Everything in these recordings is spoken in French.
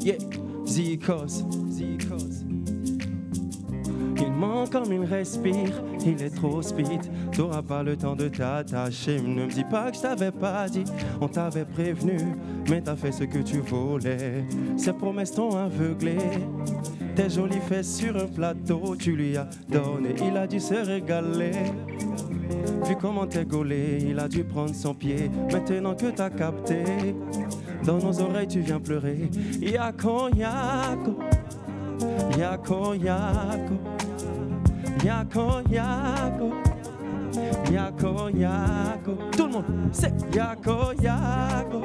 Yeah, Zikos. Il ment comme il respire, il est trop speed. T'auras pas le temps de t'attacher. Ne me dis pas que je t'avais pas dit, on t'avait prévenu, mais t'as fait ce que tu voulais. Ses promesses t'ont aveuglé. Tes jolies fesses sur un plateau, tu lui as donné, il a dû se régaler. Vu comment t'es gaulé, il a dû prendre son pied. Maintenant que t'as capté, dans nos oreilles tu viens pleurer. Yako, yako, yako, yako, yako, yako, yako, yako. Tout le monde, c'est yako, yako,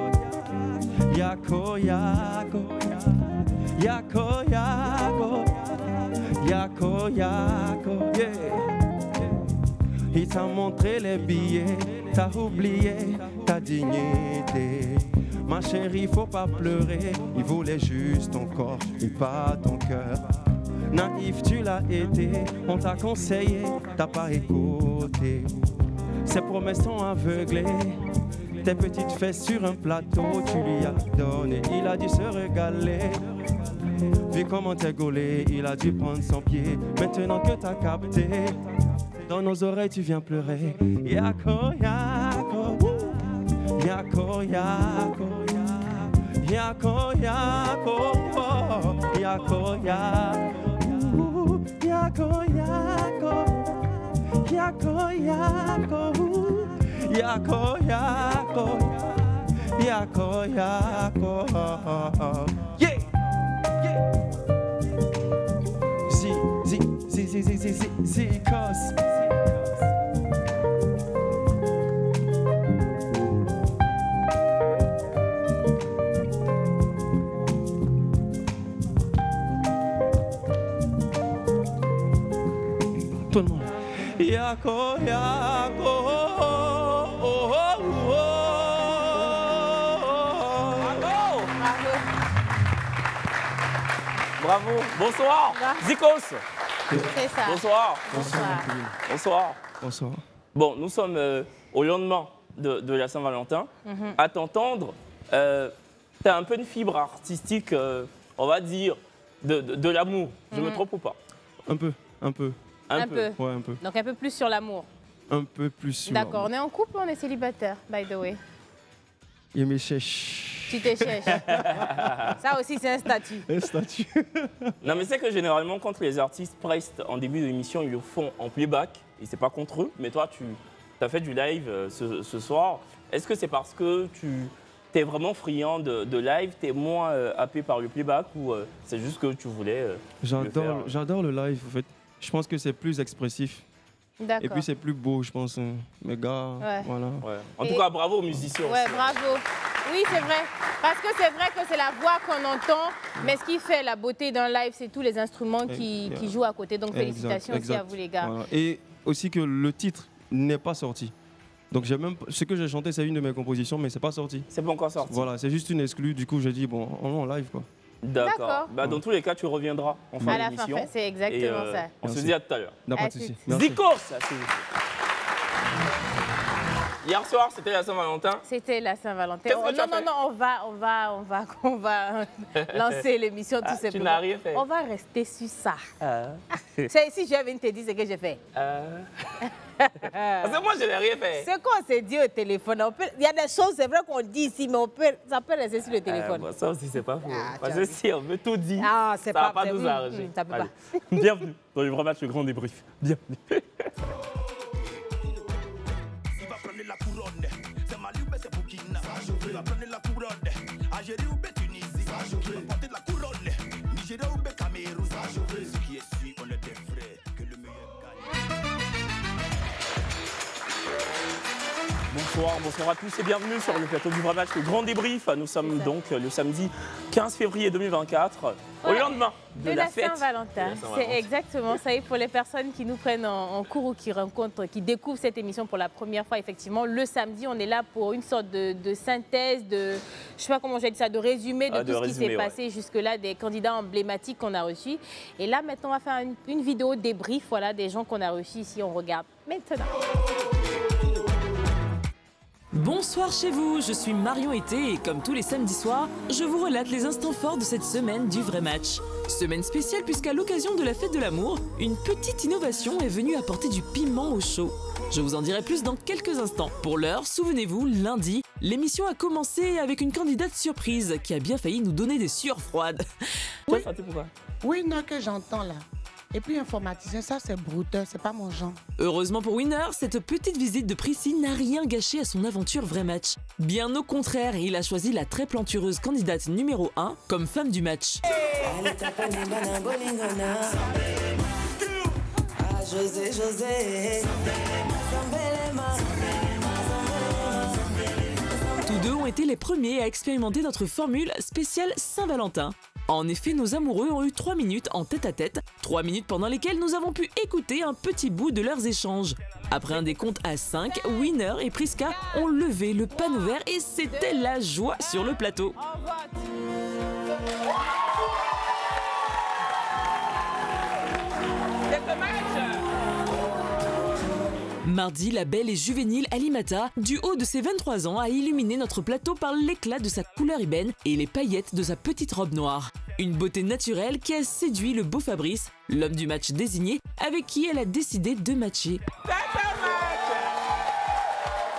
yako, yako, yako, yako, yako, yako, yeah. Il t'a montré les billets, t'as oublié ta dignité. Ma chérie, faut pas pleurer, il voulait juste ton corps et pas ton cœur. Naïf, tu l'as été, on t'a conseillé, t'as pas écouté. Ses promesses t'ont aveuglé, tes petites fesses sur un plateau, tu lui as donné, il a dû se régaler. Vu comment t'es gaulé, il a dû prendre son pied, maintenant que t'as capté. Dans nos oreilles, tu viens pleurer. Yako, yako, yako, yako, yako, yako, yako, yako, yako, yako, yako, yako, yako, yeah, yeah. Zikos. Tout le monde. Yako, yako, Bravo. Bonsoir. Zikos. C'est ça. Bonsoir. Bonsoir. Bonsoir. Bon, nous sommes au lendemain de la Saint-Valentin. À t'entendre, tu as un peu une fibre artistique, on va dire, de l'amour. Je me trompe ou pas? Un peu. Un peu. Ouais, un peu. Donc un peu plus sur l'amour. Un peu plus sur D'accord. On est en couple ou on est célibataire, by the way? Il me cherche. Tu te cherches. Ça aussi, c'est un statut. Un statut. Non, mais c'est que généralement, quand les artistes prestent en début d'émission, ils le font en playback. Et c'est pas contre eux. Mais toi, tu as fait du live ce soir. Est-ce que c'est parce que tu es vraiment friand de live, tu es moins happé par le playback ou c'est juste que tu voulais J'adore le live, en fait. Je pense que c'est plus expressif. D'accord. Et puis c'est plus beau, je pense. Mes gars, voilà. Ouais. En tout cas, bravo aux musiciens. Ouais, aussi. bravo. Oui, c'est vrai. Parce que c'est vrai que c'est la voix qu'on entend, mais ce qui fait la beauté d'un live, c'est tous les instruments qui jouent à côté. Donc félicitations aussi à vous les gars. Voilà. Et aussi que le titre n'est pas sorti. Donc ce que j'ai chanté, c'est une de mes compositions, mais c'est pas sorti. C'est pas encore sorti. Voilà, c'est juste une exclue. Du coup, j'ai dit bon, on en live quoi. D'accord. Bah, dans tous les cas, tu reviendras en fin d'émission. C'est exactement ça. On se dit à tout à l'heure. Pas de souci. Zikos, ça c'est... Hier soir, c'était la Saint-Valentin. C'était la Saint-Valentin. Non, on va lancer l'émission tout simplement. Tu n'as rien fait. On va rester sur ça. Si je viens te dire ce que j'ai fait. Parce que moi, je n'ai rien fait. C'est qu'on s'est dit au téléphone. Il y a des choses, c'est vrai qu'on dit ici, mais ça peut rester sur le téléphone. Bon, ça aussi, c'est pas faux. Parce que si on veut tout dire, ça ne va pas nous arranger. Ça peut pas. Bienvenue dans le vrai match, le grand débrief. Bienvenue. Bonsoir à tous et bienvenue sur le plateau du vrai match, le grand débrief. Nous sommes donc le samedi 15 février 2024, au lendemain de la fête Saint-Valentin. C'est exactement ça. Et pour les personnes qui nous prennent en cours ou qui découvrent cette émission pour la première fois, effectivement, le samedi, on est là pour une sorte de synthèse, je ne sais pas comment j'ai dit ça, de résumé de tout ce qui s'est passé jusque-là, des candidats emblématiques qu'on a reçus. Et là, maintenant, on va faire une vidéo débrief, voilà, des gens qu'on a reçus ici. On regarde maintenant. Bonsoir chez vous, je suis Marion Été et comme tous les samedis soirs, je vous relate les instants forts de cette semaine du vrai match. Semaine spéciale puisqu'à l'occasion de la fête de l'amour, une petite innovation est venue apporter du piment au show. Je vous en dirai plus dans quelques instants. Pour l'heure, souvenez-vous, lundi, l'émission a commencé avec une candidate surprise qui a bien failli nous donner des sueurs froides. Oui, non, que j'entends là. Et puis informaticien, ça c'est brouteux, c'est pas mon genre. Heureusement pour Winner, cette petite visite de Prissy n'a rien gâché à son aventure vrai match. Bien au contraire, il a choisi la très plantureuse candidate numéro 1 comme femme du match. Tous deux ont été les premiers à expérimenter notre formule spéciale Saint-Valentin. En effet, nos amoureux ont eu 3 minutes en tête-à-tête, 3 minutes pendant lesquelles nous avons pu écouter un petit bout de leurs échanges. Après un décompte à 5, Winner et Priska ont levé le panneau vert et c'était la joie sur le plateau. Mardi, la belle et juvénile Alimata, du haut de ses 23 ans, a illuminé notre plateau par l'éclat de sa couleur ébène et les paillettes de sa petite robe noire. Une beauté naturelle qui a séduit le beau Fabrice, l'homme du match désigné, avec qui elle a décidé de matcher.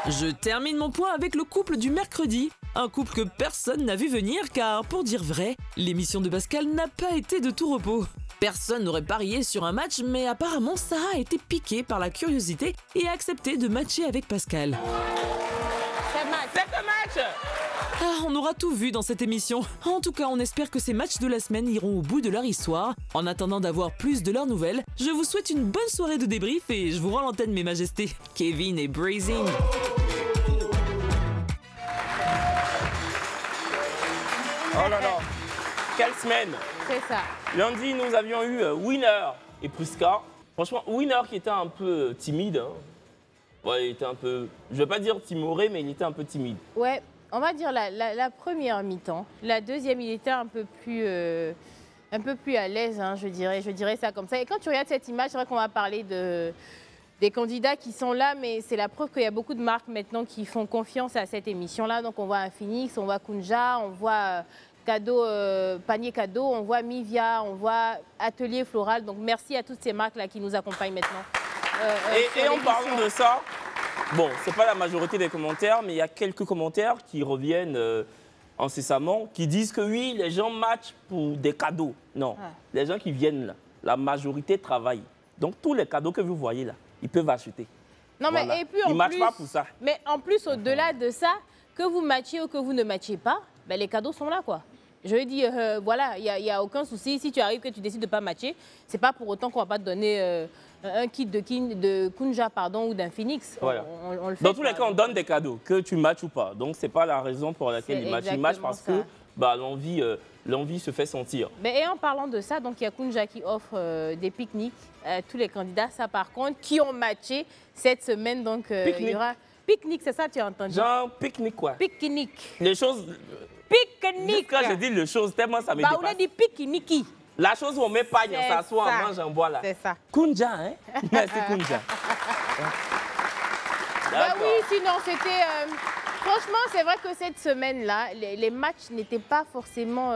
Je termine mon point avec le couple du mercredi. Un couple que personne n'a vu venir car, pour dire vrai, l'émission de Pascal n'a pas été de tout repos. Personne n'aurait parié sur un match, mais apparemment Sarah a été piquée par la curiosité et a accepté de matcher avec Pascal. C'est le match. Ah, on aura tout vu dans cette émission. En tout cas, on espère que ces matchs de la semaine iront au bout de leur histoire. En attendant d'avoir plus de leurs nouvelles, je vous souhaite une bonne soirée de débrief et je vous rends l'antenne, mes majestés. Kevin et Brazing. Oh là là, quelle semaine! C'est ça. Lundi, nous avions eu Winner et Priska. Franchement, Winner qui était un peu timide. Hein. Ouais, il était un peu, je vais pas dire timoré, mais il était un peu timide. Ouais, on va dire la première mi-temps. La deuxième, il était un peu plus à l'aise, hein, je dirais ça comme ça. Et quand tu regardes cette image, c'est vrai qu'on va parler des candidats qui sont là, mais c'est la preuve qu'il y a beaucoup de marques maintenant qui font confiance à cette émission-là. Donc on voit un Phoenix, on voit Kunja, on voit Panier Cadeau, on voit Mivia, on voit Atelier Floral. Donc merci à toutes ces marques-là qui nous accompagnent maintenant. Et en parlant de ça, bon, c'est pas la majorité des commentaires, mais il y a quelques commentaires qui reviennent incessamment, qui disent que oui, les gens matchent pour des cadeaux. Non, les gens qui viennent là, la majorité travaillent. Donc tous les cadeaux que vous voyez là, ils peuvent acheter. Non, voilà. Mais et puis ils ne matchent pas pour ça. Mais en plus, au-delà de ça, que vous matchiez ou que vous ne matchiez pas, ben, les cadeaux sont là, quoi. Je veux dire, voilà, il n'y a aucun souci. Si tu arrives que tu décides de ne pas matcher, ce n'est pas pour autant qu'on ne va pas te donner un kit de Kunja ou d'un Phoenix. Voilà. On le fait. Dans tous les cas, on donne des cadeaux, que tu matches ou pas. Donc, ce n'est pas la raison pour laquelle ils matchent. Ils matchent parce que bah, l'envie se fait sentir. Mais et en parlant de ça, donc il y a Kunja qui offre des pique-niques à tous les candidats. Ça, par contre, qui ont matché cette semaine. Donc, il y aura pique-nique, c'est ça, tu as entendu? Genre pique-nique, quoi. Pique-nique. Les choses... Pique-nique. Quand je dis les choses, tellement ça me dépasse. On a dit pique-nique. La chose où on met pagne, on s'assoit, on mange, on boit là. C'est ça. Kunja, hein? Merci, Kunja. Bah oui, sinon c'était... Franchement, c'est vrai que cette semaine-là, les matchs n'étaient pas forcément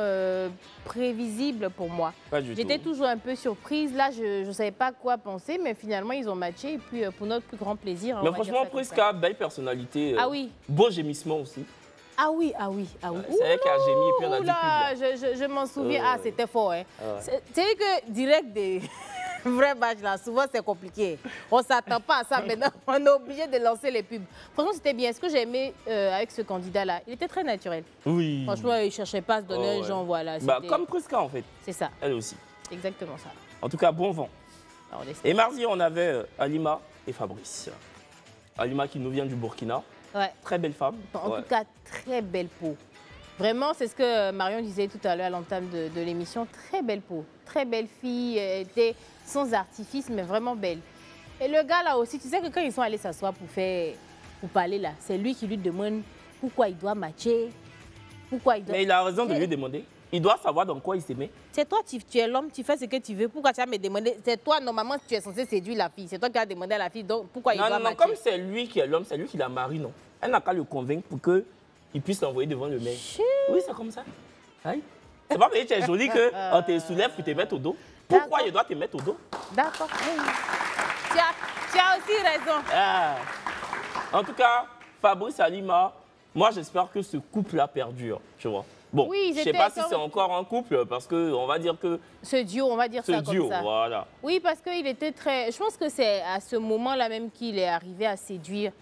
prévisibles pour moi. J'étais toujours un peu surprise. Là, je ne savais pas quoi penser, mais finalement, ils ont matché. Et puis, pour notre plus grand plaisir... Mais franchement, Priska, belle personnalité. Ah oui. Beau gémissement aussi. Ah oui. C'est elle qui a gémi et puis on a dit là, je m'en souviens. Ah, c'était fort. Hein. C'est vrai que direct des vrais matchs, là, souvent c'est compliqué. On ne s'attend pas à ça maintenant. On est obligé de lancer les pubs. Franchement, c'était bien. Ce que j'ai aimé avec ce candidat-là, il était très naturel. Oui. Franchement, il ne cherchait pas à se donner un genre, voilà. Bah, comme Priska, en fait. C'est ça. Elle aussi. Exactement ça. En tout cas, bon vent. Alors, et mardi, on avait Alima et Fabrice. Alima qui nous vient du Burkina. Ouais. Très belle femme. En tout cas, très belle peau. Vraiment, c'est ce que Marion disait tout à l'heure à l'entame de l'émission. Très belle peau. Très belle fille. Elle était sans artifice, mais vraiment belle. Et le gars là aussi, tu sais que quand ils sont allés s'asseoir pour parler là, c'est lui qui lui demande pourquoi il doit matcher. Mais il a raison de lui demander. Il doit savoir dans quoi il s'aimait. C'est toi, tu es l'homme, tu fais ce que tu veux. Pourquoi tu vas me demander? C'est toi, normalement, tu es censé séduire la fille. C'est toi qui as demandé à la fille, donc pourquoi il doit matcher? Non, comme c'est lui qui est l'homme, c'est lui qui la marie, non? Elle n'a qu'à le convaincre pour qu'il puisse l'envoyer devant le maire. Oui, c'est comme ça. Hein? C'est pas parce que tu es jolie qu'on te soulève pour te mettre au dos. Pourquoi je dois te mettre au dos? D'accord. Tu as aussi raison. Ah. En tout cas, Fabrice Halima, moi j'espère que ce couple-là perdure, tu vois. Bon, oui, je ne sais pas si c'est encore un couple, parce qu'on va dire que... Ce duo, on va dire ça comme ça. Voilà. Oui, parce qu'il était très... Je pense que c'est à ce moment-là même qu'il est arrivé à séduire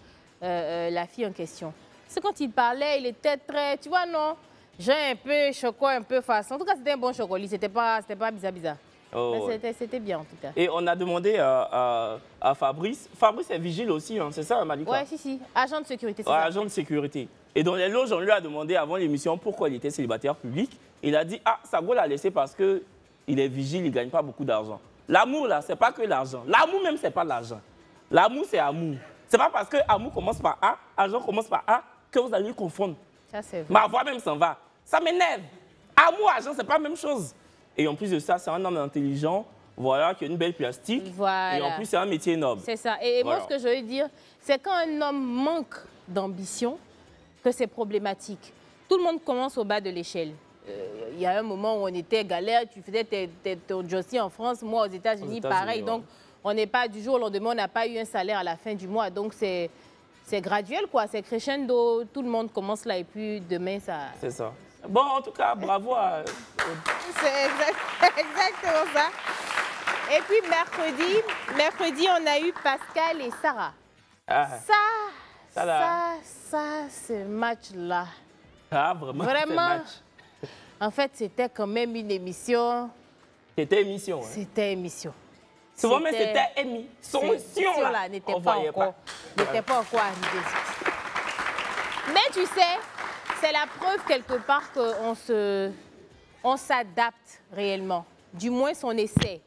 la fille en question. C'est quand il parlait, il était très... Tu vois, non? J'ai un peu chocolat, un peu face. En tout cas, c'était un bon chocolat. C'était pas bizarre. Oh, mais c'était bien, en tout cas. Et on a demandé à Fabrice. Fabrice est vigile aussi, hein, c'est ça, Malika? Oui, si. Agent de sécurité, c'est ouais, ça. Agent de sécurité. Et dans les loges, on lui a demandé avant l'émission pourquoi il était célibataire public. Il a dit, Sago l'a laissé parce qu'il est vigile, il ne gagne pas beaucoup d'argent. L'amour, là, c'est pas que l'argent. L'amour même, c'est pas l'argent. L'amour, c'est amour. C'est pas parce que amour commence par A, argent commence par A, que vous allez confondre. Ça, c'est vrai. Ma voix même s'en va. Ça m'énerve. Amour, argent, c'est pas la même chose. Et en plus de ça, c'est un homme intelligent, voilà, qui a une belle plastique. Voilà. Et en plus, c'est un métier noble. C'est ça. Et voilà. moi, ce que je veux dire, c'est quand un homme manque d'ambition, que c'est problématique. Tout le monde commence au bas de l'échelle. Il y a un moment où on était galère, tu faisais ton jossi en France, moi aux États-Unis, pareil. Ouais. Donc, on n'est pas du jour au lendemain, on n'a pas eu un salaire à la fin du mois. Donc, c'est graduel, quoi. C'est crescendo. Tout le monde commence là et puis demain, ça... C'est ça. Bon, en tout cas, bravo à... C'est exactement ça. Et puis, mercredi, on a eu Pascal et Sarah. Ce match-là. Ah, vraiment? Vraiment. En fait, c'était quand même une émission. C'était émission. Hein? C'était émission. Souvent, mais c'était émission. Là n'était pas encore arrivée. Mais tu sais, c'est la preuve quelque part qu'on s'adapte réellement. Du moins, on essaie.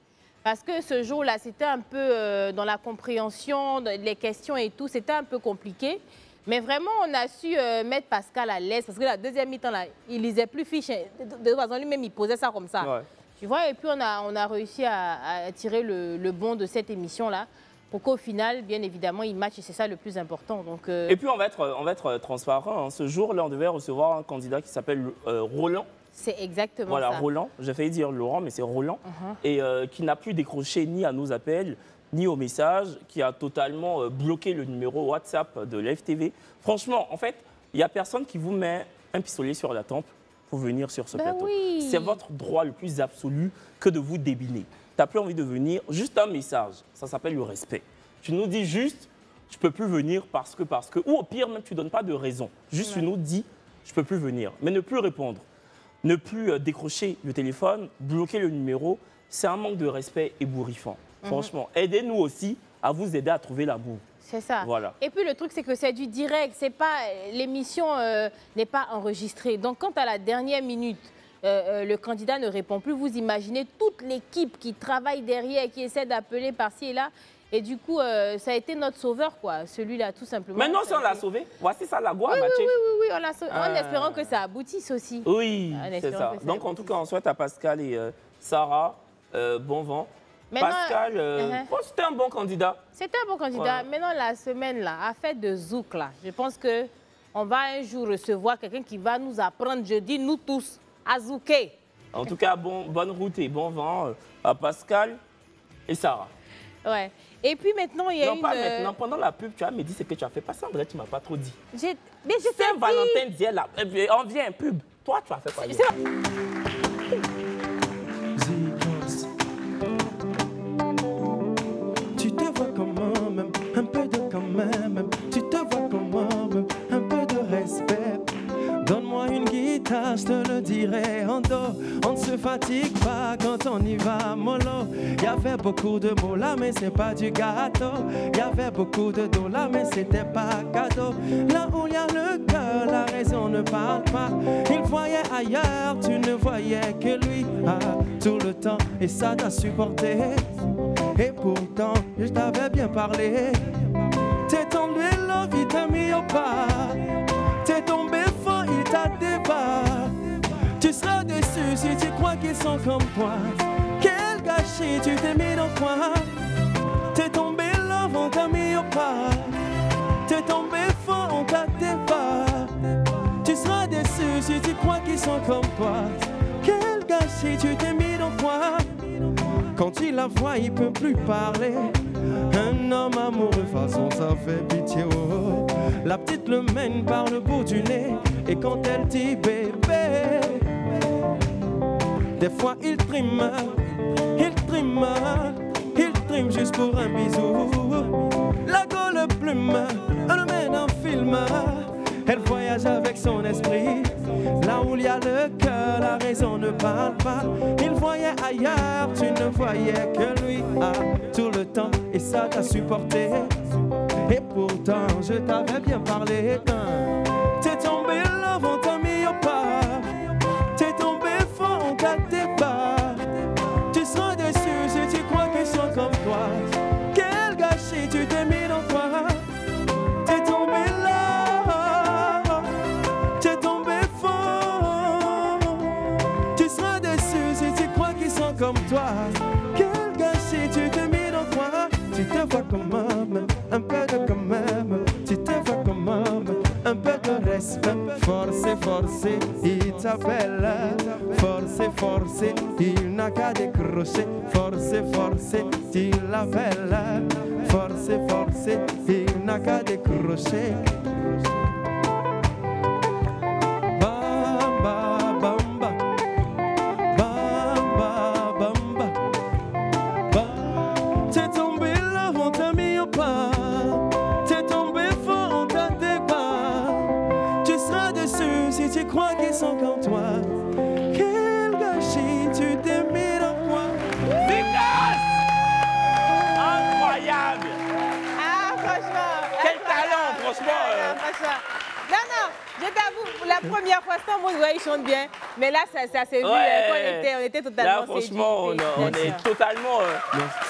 Parce que ce jour-là, c'était un peu dans la compréhension, les questions et tout, c'était un peu compliqué. Mais vraiment, on a su mettre Pascal à l'aise. Parce que la deuxième mi-temps, là, il lisait plus fiche. De toute façon, lui-même, il posait ça comme ça. Ouais. Tu vois, et puis on a réussi à tirer le bon de cette émission-là. Pour qu'au final, bien évidemment, il match et c'est ça le plus important. Donc, Et puis, on va être transparent. Hein. Ce jour-là, on devait recevoir un candidat qui s'appelle Roland. C'est exactement ça. Voilà, ça. Roland. J'ai failli dire Laurent, mais c'est Roland. Et qui n'a plus décroché ni à nos appels, ni aux messages, qui a totalement bloqué le numéro WhatsApp de l'FTV. Franchement, en fait, il n'y a personne qui vous met un pistolet sur la tempe pour venir sur ce plateau. Oui. C'est votre droit le plus absolu que de vous débiner. Tu n'as plus envie de venir, juste un message. Ça s'appelle le respect. Tu nous dis juste, je ne peux plus venir parce que. Ou au pire, même, tu ne donnes pas de raison. Juste, tu nous dis, je ne peux plus venir. Mais ne plus répondre. Ne plus décrocher le téléphone, bloquer le numéro, c'est un manque de respect ébouriffant. Franchement, aidez-nous aussi à vous aider à trouver l'amour. C'est ça. Voilà. Et puis le truc, c'est que c'est du direct. C'est pas l'émission n'est pas enregistrée. Donc quand à la dernière minute, le candidat ne répond plus, vous imaginez toute l'équipe qui travaille derrière, qui essaie d'appeler par-ci et là. Et du coup, ça a été notre sauveur, quoi. Celui-là, tout simplement. Maintenant, si on l'a sauvé, voici ça, la goût à matcher. Oui, on l'a sauvé. En espérant que ça aboutisse aussi. Oui, c'est ça. Donc, en tout cas, on souhaite à Pascal et Sarah bon vent. Maintenant, Pascal, c'était un bon candidat. C'était un bon candidat. Ouais. Maintenant, la semaine, là, affaire de Zouk, là, je pense qu'on va un jour recevoir quelqu'un qui va nous apprendre, je dis, nous tous, à zouker. En tout cas, bonne route et bon vent à Pascal et Sarah. Ouais. Et puis maintenant, il y a non, pas maintenant. Pendant la pub, tu as me dit ce que tu as fait. Pas ça, André, tu ne m'as pas trop dit. Mais je t'ai Saint-Valentin d'hier, là. On vient un pub. Toi, tu as fait quoi hier? Tu te vois comment même, un peu de quand même. Tu te vois comment même, un peu de respect. Donne-moi une guitare, je te le dirai en dos. On ne se fatigue pas quand on y va mollo. Y avait beaucoup de mots là, mais c'est pas du gâteau. Y avait beaucoup de dos là, mais c'était pas cadeau. Là où y a le cœur, la raison ne parle pas. Il voyait ailleurs, tu ne voyais que lui. Tout le temps, et ça t'a supporté. Et pourtant, je t'avais bien parlé. T'es tombé là, il t'a mis au pas. T'es tombé fort, il t'a débat. Tu seras déçu si tu crois qu'ils sont comme toi. Quel gâchis, tu t'es mis dans quoi? T'es tombé là, on t'a mis au pas. T'es tombé fort, on tâtait pas. Tu seras déçu si tu crois qu'ils sont comme toi. Quel gâchis, tu t'es mis dans quoi? Quand il la voit, il peut plus parler. Un homme amoureux, façon ça fait pitié. Oh. La petite le mène par le bout du nez. Et quand elle dit bébé, des fois il trime juste pour un bisou. La gaule plume, elle le mène en film. Elle voyage avec son esprit. Là où il y a le cœur, la raison ne parle pas. Il voyait ailleurs, tu ne voyais que lui. Ah, tout le temps, et ça t'a supporté. Et pourtant, je t'avais bien parlé. T'es tombé là, on t'a mis au pas. T'es tombé fort, on t'a débat. Tu seras déçu si tu crois qu'ils sont comme toi. Quel gâchis, tu t'es mis dans quoi? T'es tombé là, t'es tombé fort. Tu seras déçu si tu crois qu'ils sont comme toi. Quel gâchis, tu t'es mis dans quoi? Tu te vois comme homme, un peu de quand même. Tu te vois comme homme, un peu de respect. Forcé, forcé, il t'appelle. Forcé, forcé, il n'a qu'à décrocher. Forcé, forcé, il l'appelle. Forcé, forcé, il n'a qu'à décrocher. Bamba, bamba, bamba, bamba, bamba. T'es tombé là, on t'a mis au pas. T'es tombé fort, on t'a débat. Tu seras déçu si tu crois qu'ils sont comme toi. Quel gâchis, tu t'es mis dans quoi? Incroyable! Ah, franchement. Quel talent, franchement. Franchement. Non, je t'avoue, pour la première fois, sans moi, ouais, il chante bien. Mais là, ça s'est vu. Ouais. On était totalement Là, franchement, séduits. on est totalement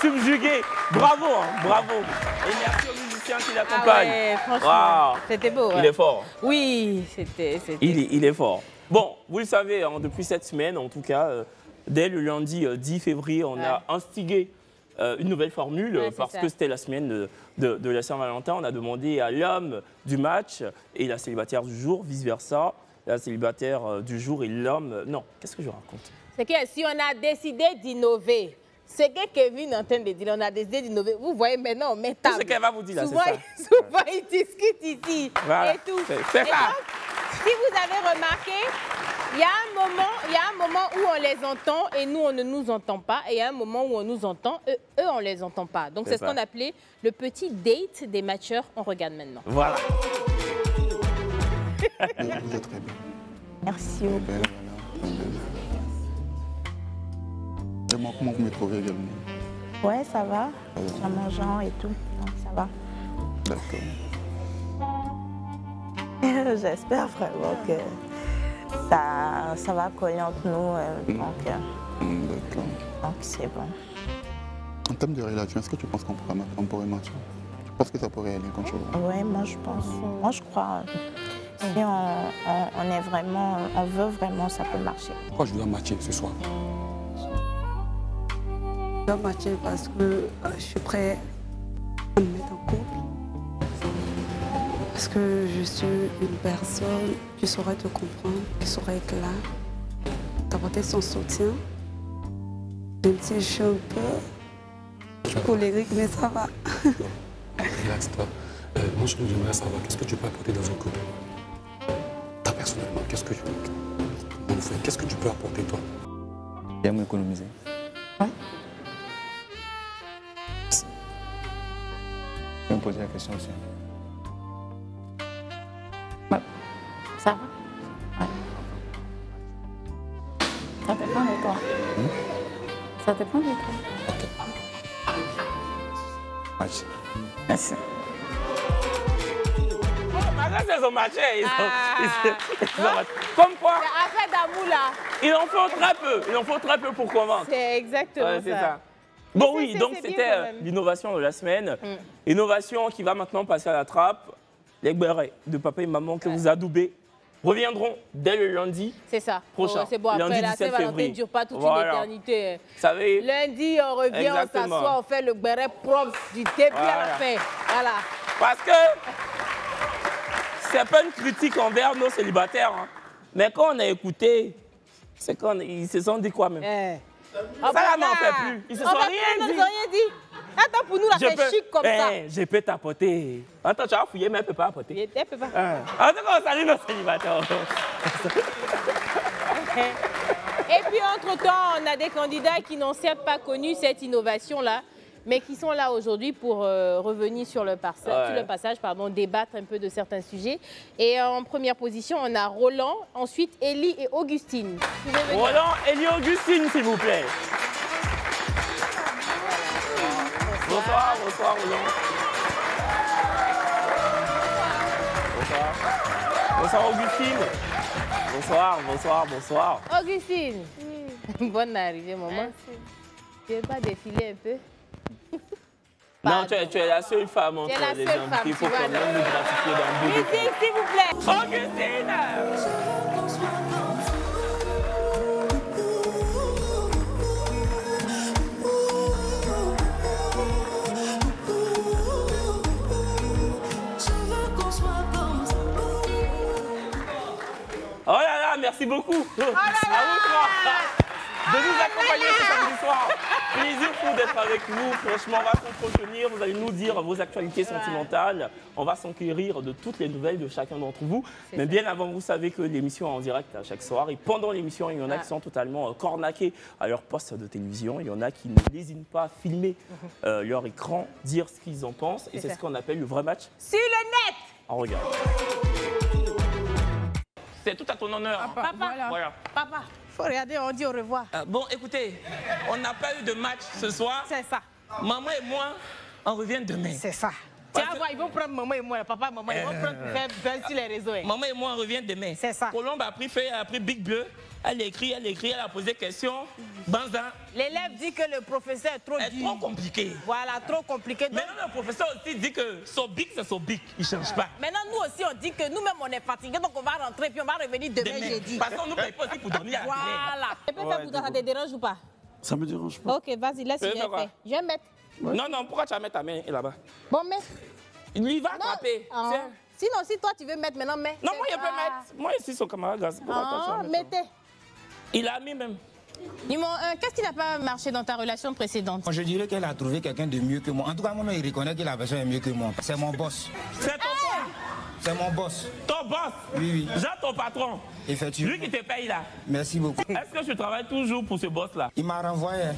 subjugués. Bravo, hein, bravo. Et merci aux musiciens qui l'accompagnent. Ah ouais, franchement, Wow. c'était beau. Il est fort. Oui, c'était. Il est fort. Bon, vous le savez, hein, depuis cette semaine, en tout cas, dès le lundi 10 février, on a instigé une nouvelle formule parce que c'était la semaine de la Saint-Valentin. On a demandé à l'homme du match et la célibataire du jour, vice-versa. La célibataire du jour et l'homme... Non, qu'est-ce que je raconte? C'est que si on a décidé d'innover, c'est que Kevin est en train de dire, on a décidé d'innover. Vous voyez maintenant, on met table. Tout ce qu'elle va vous dire là, c'est souvent, ça. souvent, ils discutent ici Voilà. et tout. C'est Et ça. donc, si vous avez remarqué, il y a un moment où on les entend et nous, on ne nous entend pas. Et il y a un moment où on nous entend, eux, on ne les entend pas. Donc, c'est ce qu'on appelait le petit date des matcheurs. On regarde maintenant. Voilà. Vous êtes très belle. Merci. Belle, voilà. Et moi, comment vous me trouvez également? Ouais, ça va. J'ai mangeant et tout, donc ça va. D'accord. J'espère vraiment que ça va coller entre nous. Donc c'est bon. En termes de relation, est-ce que tu penses qu'on pourrait mentir? Je pense que ça pourrait aller comme chose. Ouais, moi je pense. Moi je crois. Si on est vraiment, on veut vraiment, ça peut marcher. Pourquoi je dois matcher ce soir? Je dois matcher parce que je suis prêt à me mettre en couple. Parce que je suis une personne qui saurait te comprendre, qui saurait être là, t'apporter son soutien. Même si je suis un peu colérique, mais ça va. Relax-toi. Moi, j'aimerais savoir, qu'est-ce que tu peux apporter dans un couple? Toi, personnellement, qu'est-ce que tu peux apporter, toi? J'aime économiser. Ouais. Je vais me poser la question aussi. Ça va? Ouais. Ça dépend de toi. Ça dépend de toi. Ok. Match. Merci. Maintenant, ils ont matché. Ils ont matché. Comme quoi, Affaire d'amour, là. il en faut très peu. Il en faut très peu pour convaincre. C'est exactement Ouais, c'est ça. ça. Bon, oui, c'est donc bien quand c'était même. l'innovation de la semaine. Innovation qui va maintenant passer à la trappe. Les bérets de papa et maman que vous adoubez reviendront dès le lundi. C'est ça. Prochain. Oh, c'est bon, Lundi après, la 17 Saint-Valentin février. ne dure pas toute Voilà. une éternité. Vous savez, Lundi, on revient, Exactement. on s'assoit, on fait le béret propre du début à la Voilà. fin. Voilà. parce que c'est pas une critique envers nos célibataires. Hein. Mais quand on a écouté, c'est quand ils se sont dit quoi même. Ça là, m'en fait plus. Ils se sont rien dit. Attends, pour nous, là, c'est chic comme ça. Je peux t'apporter. Attends, tu as fouillé, mais elle ne peut pas apporter. Elle peut pas. En tout cas, on salue nos célibataires. Et puis, entre-temps, on a des candidats qui n'ont certes pas connu cette innovation-là, mais qui sont là aujourd'hui pour revenir sur le passage, débattre un peu de certains sujets. Et en première position, on a Roland, ensuite Élie et Augustine. Roland, Élie, Augustine, s'il vous plaît. Bonsoir, bonsoir Roland. Bonsoir. Bonsoir Augustine. Bonsoir, bonsoir, bonsoir. Augustine, bonne arrivée, maman. Tu veux pas défiler un peu? Non, tu es la seule femme entre les gens. Il faut quand même nous gratifier d'un bout de musique, s'il vous plaît. Augustine! Oh là là, merci beaucoup. À vous trois de nous accompagner ce samedi soir. Plaisir pour d'être avec vous. Franchement, on va s'entretenir. Vous allez nous dire vos actualités sentimentales. On va s'enquérir de toutes les nouvelles de chacun d'entre vous. Mais bien avant, vous savez que l'émission est en direct à chaque soir. Et pendant l'émission, il y en a qui sont totalement cornaqués à leur poste de télévision. Il y en a qui n'hésitent pas à filmer leur écran, dire ce qu'ils en pensent. Et c'est ce qu'on appelle le vrai match. Sur le net. On regarde. C'est tout à ton honneur. Papa, voilà. Papa, faut regarder, on dit au revoir. Bon, écoutez, on n'a pas eu de match ce soir. C'est ça. Maman et moi, on revient demain. C'est ça. Tiens, ils vont prendre maman et moi, papa, maman, ils vont prendre faire buzz sur les réseaux. Maman et moi, on revient demain. C'est ça. Colombe a pris Big Bleu. Elle écrit, elle a posé question. Banza. L'élève dit que le professeur est trop dur. Trop compliqué. Voilà, trop compliqué. Donc... Maintenant, le professeur aussi dit que son bic, c'est son bic. Il ne change pas. Maintenant, nous aussi, on dit que nous-mêmes, on est fatigués. Donc, on va rentrer puis on va revenir demain jeudi. Parce qu'on nous paye pas aussi pour dormir à la télé. Voilà. Tu peux faire pour ça te dérange ou pas? Ça me dérange pas. Ok, vas-y, laisse bien faire. Je vais mettre. Ouais. Non, pourquoi tu vas mettre ta main là-bas? Bon, mets. Il va attraper. Sinon, si toi, tu veux mettre maintenant, mets. Non, moi, je peux mettre. Moi, ici, son camarade, mettez. Il a mis même. Dis-moi, qu'est-ce qui n'a pas marché dans ta relation précédente? Je dirais qu'elle a trouvé quelqu'un de mieux que moi. En tout cas, moi, il reconnaît que la personne est mieux que moi. C'est mon boss. C'est ton quoi? C'est mon boss. Ton boss? Oui. Jean, ton patron? Effectivement. Lui qui te paye là? Merci beaucoup. Est-ce que tu travailles toujours pour ce boss-là? Il m'a renvoyé.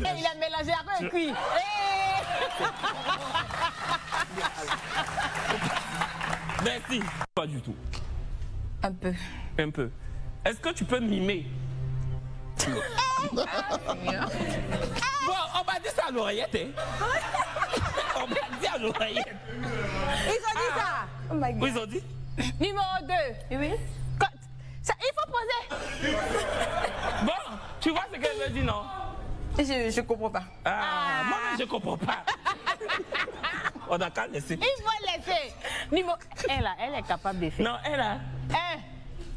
Il a mélangé avec un cuit. Merci. Pas du tout. Un peu. Un peu. Est-ce que tu peux mimer? Bon, on m'a dit ça à l'oreillette. Hein? On m'a dit à l'oreillette. Ils ont dit ça. Oh my God. Ils ont dit? Numéro 2. Oui. Ça, il faut poser. Bon, tu vois ce qu'elle veut dire, non? Je comprends pas. Moi, je comprends pas. On a qu'à laisser. Il faut laisser. Numéro... Elle est capable de faire. Non, elle a.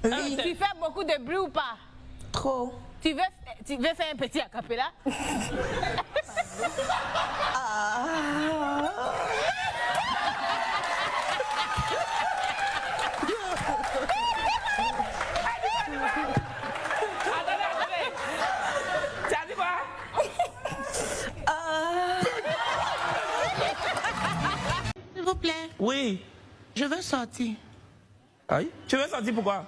Oui. Tu fais beaucoup de bruit ou pas? Trop. Tu veux faire un petit acapella? Tu as dit quoi? S'il vous plaît. Oui. Je veux sortir. Aïe. Tu veux sortir pourquoi?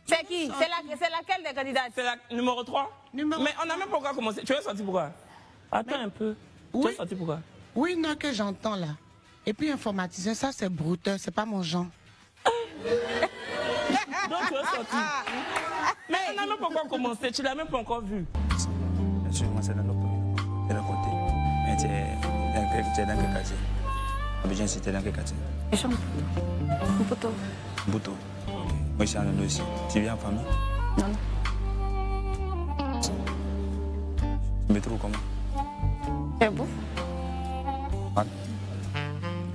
C'est qui? C'est laquelle des candidates? C'est la numéro 3. Mais on n'a même pas encore commencé. Tu veux sortir pourquoi? Attends un peu. Oui. Tu veux sortir pourquoi? Oui, non, que j'entends là. Et puis informatiser, ça c'est brouteux, c'est pas mon genre. Donc tu veux sortir? Mais on n'a même pas encore commencé, tu l'as même pas encore vu. Absolument, c'est dans le côté. Mais tu es dans quel quartier? Abidjan, c'était dans quel quartier? Mputo. Mputo. Moi, je suis en Londres aussi. Tu viens en famille? Non. Tu me trouves comment? C'est beau. Ah.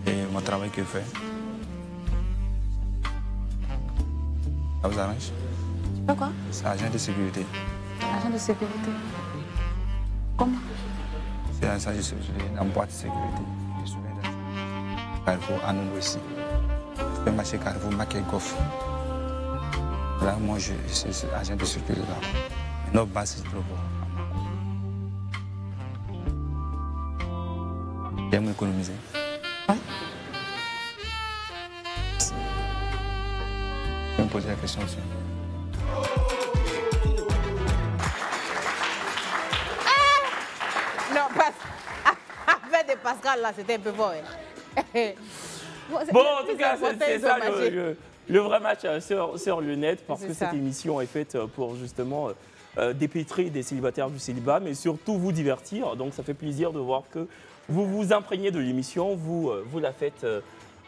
Et mon travail que je fais? Ça vous arrange? Tu fais quoi? C'est agent de sécurité. Agent de sécurité. Comment? C'est agent de sécurité, en boîte de sécurité. Je suis dans Carrefour, à Londres aussi. Je fais marcher Carrefour, Market Golf. Là, moi, je suis agent de sécurité là. Notre base, c'est trop beau. J'aime économiser. Ouais. Je vais me poser la question aussi. Non, avec des Pascal, là, c'était un peu fort. Bon, en tout cas, c'est ça le vrai match sur le net, parce que cette émission est faite pour justement dépêtrer des célibataires du célibat, mais surtout vous divertir. Donc ça fait plaisir de voir que vous vous imprégnez de l'émission, vous la faites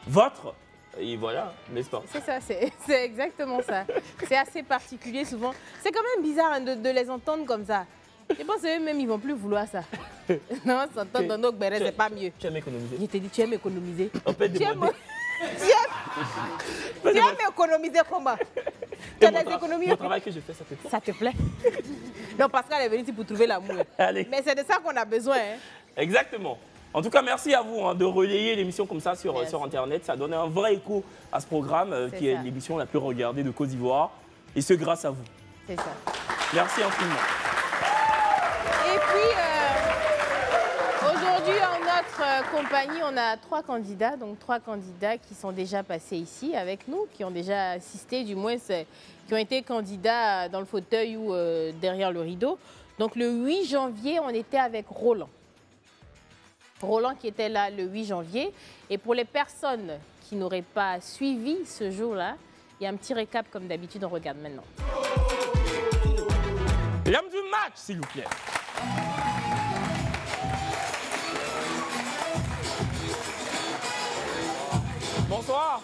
votre. Et voilà, n'est-ce pas? C'est ça, c'est exactement ça. C'est assez particulier souvent. C'est quand même bizarre hein, de les entendre comme ça. Je pense qu'eux-mêmes, ils ne vont plus vouloir ça. Non, s'entendre dans nos bérets, c'est pas mieux. Tu aimes économiser? Je t'ai dit, tu aimes économiser. On peut demander. Tu aimes économiser comment? Tu as des économies. Mon travail que je fais, ça te plaît? Ça te plaît? Non, Pascal est venu ici pour trouver l'amour. Mais c'est de ça qu'on a besoin. Hein. Exactement. En tout cas, merci à vous de relayer l'émission comme ça sur Internet. Ça donne un vrai écho à ce programme qui est l'émission la plus regardée de Côte d'Ivoire. Et ce, grâce à vous. C'est ça. Merci infiniment. Et puis, aujourd'hui, en notre compagnie, on a 3 candidats. Donc, 3 candidats qui sont déjà passés ici avec nous, qui ont déjà assisté, du moins, qui ont été candidats dans le fauteuil ou derrière le rideau. Donc, le 8 janvier, on était avec Roland. Roland qui était là le 8 janvier. Et pour les personnes qui n'auraient pas suivi ce jour-là, il y a un petit récap comme d'habitude, on regarde maintenant. L'homme du match, s'il vous plaît. Bonsoir.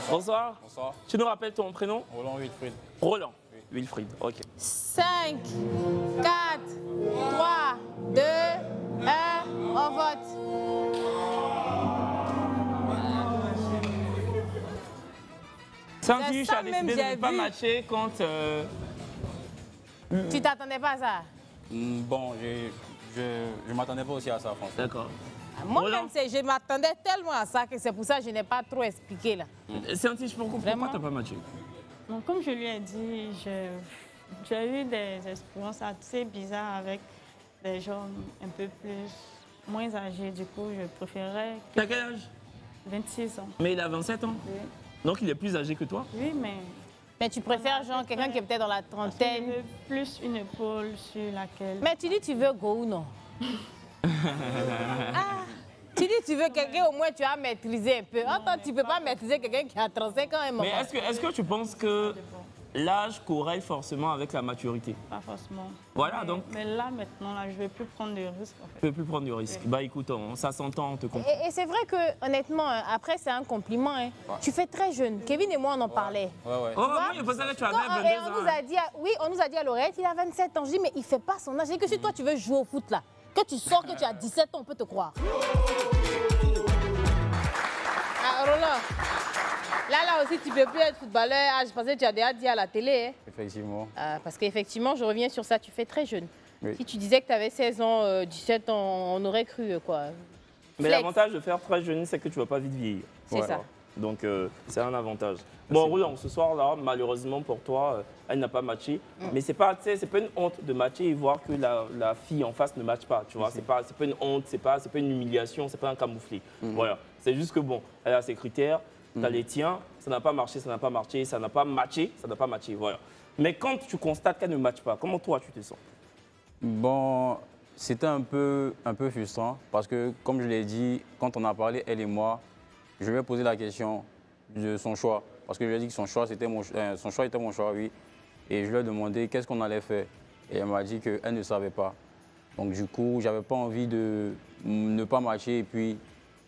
Bonsoir. Bonsoir. Tu nous rappelles ton prénom? Roland Wilfried. Roland Wilfried, ok. 5, 4, 3, 2, 1, on vote. Santi, tu as décidé de ne pas matcher quand... Tu t'attendais pas à ça? Bon, je m'attendais pas aussi à ça, franchement. D'accord. Moi-même, je m'attendais tellement à ça que c'est pour ça que je n'ai pas trop expliqué là. Santi, je peux comprendre pourquoi tu n'as pas matché. Donc, comme je lui ai dit, j'ai eu des expériences assez bizarres avec des gens un peu moins âgés. Du coup, je préférais... T'as quel âge? 26 ans. Mais il a 27 ans? Oui. Donc il est plus âgé que toi? Oui, mais... Mais tu préfères genre quelqu'un qui est peut-être dans la trentaine? Je veux plus une épaule sur laquelle... Mais tu dis tu veux go ou non? Tu dis tu veux quelqu'un au moins tu as maîtrisé un peu. Attends, tu ne peux pas maîtriser quelqu'un qui a 35 ans et moment. Mais est-ce que tu penses que l'âge corrèle forcément avec la maturité? Pas forcément. Voilà, donc... Mais là, maintenant, là, je ne vais plus prendre de risques. En fait. Tu ne peux plus prendre de risques. Bah écoute, ça s'entend, on te comprend. Et c'est vrai que, honnêtement, après, c'est un compliment. Hein. Ouais. Tu fais très jeune. Kevin et moi, on en parlait. Ouais. Oh, moi, je pensais que tu avais 22 et ans. On nous a dit, oui, on nous a dit à l'oreille, il a 27 ans. Je dis, mais il ne fait pas son âge. Je dis que si toi, tu veux jouer au foot, là, que tu sors, que tu as 17 ans, on peut te croire. Ah, Roland. Là aussi, tu ne peux plus être footballeur. Ah, je pensais que tu as déjà dit à la télé. Hein. Effectivement. Parce qu'effectivement, je reviens sur ça, tu fais très jeune. Oui. Si tu disais que tu avais 16 ans, 17 ans, on aurait cru quoi. Mais l'avantage de faire très jeune, c'est que tu ne vas pas vite vieillir. C'est ça. Donc, c'est un avantage. Bon, Roland, ce soir-là, malheureusement pour toi, elle n'a pas matché. Mais c'est pas une honte de matcher et voir que la fille en face ne matche pas. Tu vois, c'est pas une honte, c'est pas une humiliation, c'est pas un camouflet. Voilà. C'est juste que bon, elle a ses critères. Tu as les tiens, ça n'a pas marché, ça n'a pas marché, ça n'a pas matché, ça n'a pas matché, voilà. Mais quand tu constates qu'elle ne matche pas, comment toi tu te sens? Bon, c'était un peu frustrant parce que, comme je l'ai dit, quand on a parlé, elle et moi, je lui ai posé la question de son choix. Parce que je lui ai dit que son choix était mon choix, oui. Et je lui ai demandé qu'est-ce qu'on allait faire. Et elle m'a dit qu'elle ne savait pas. Donc du coup, j'avais pas envie de ne pas matcher et puis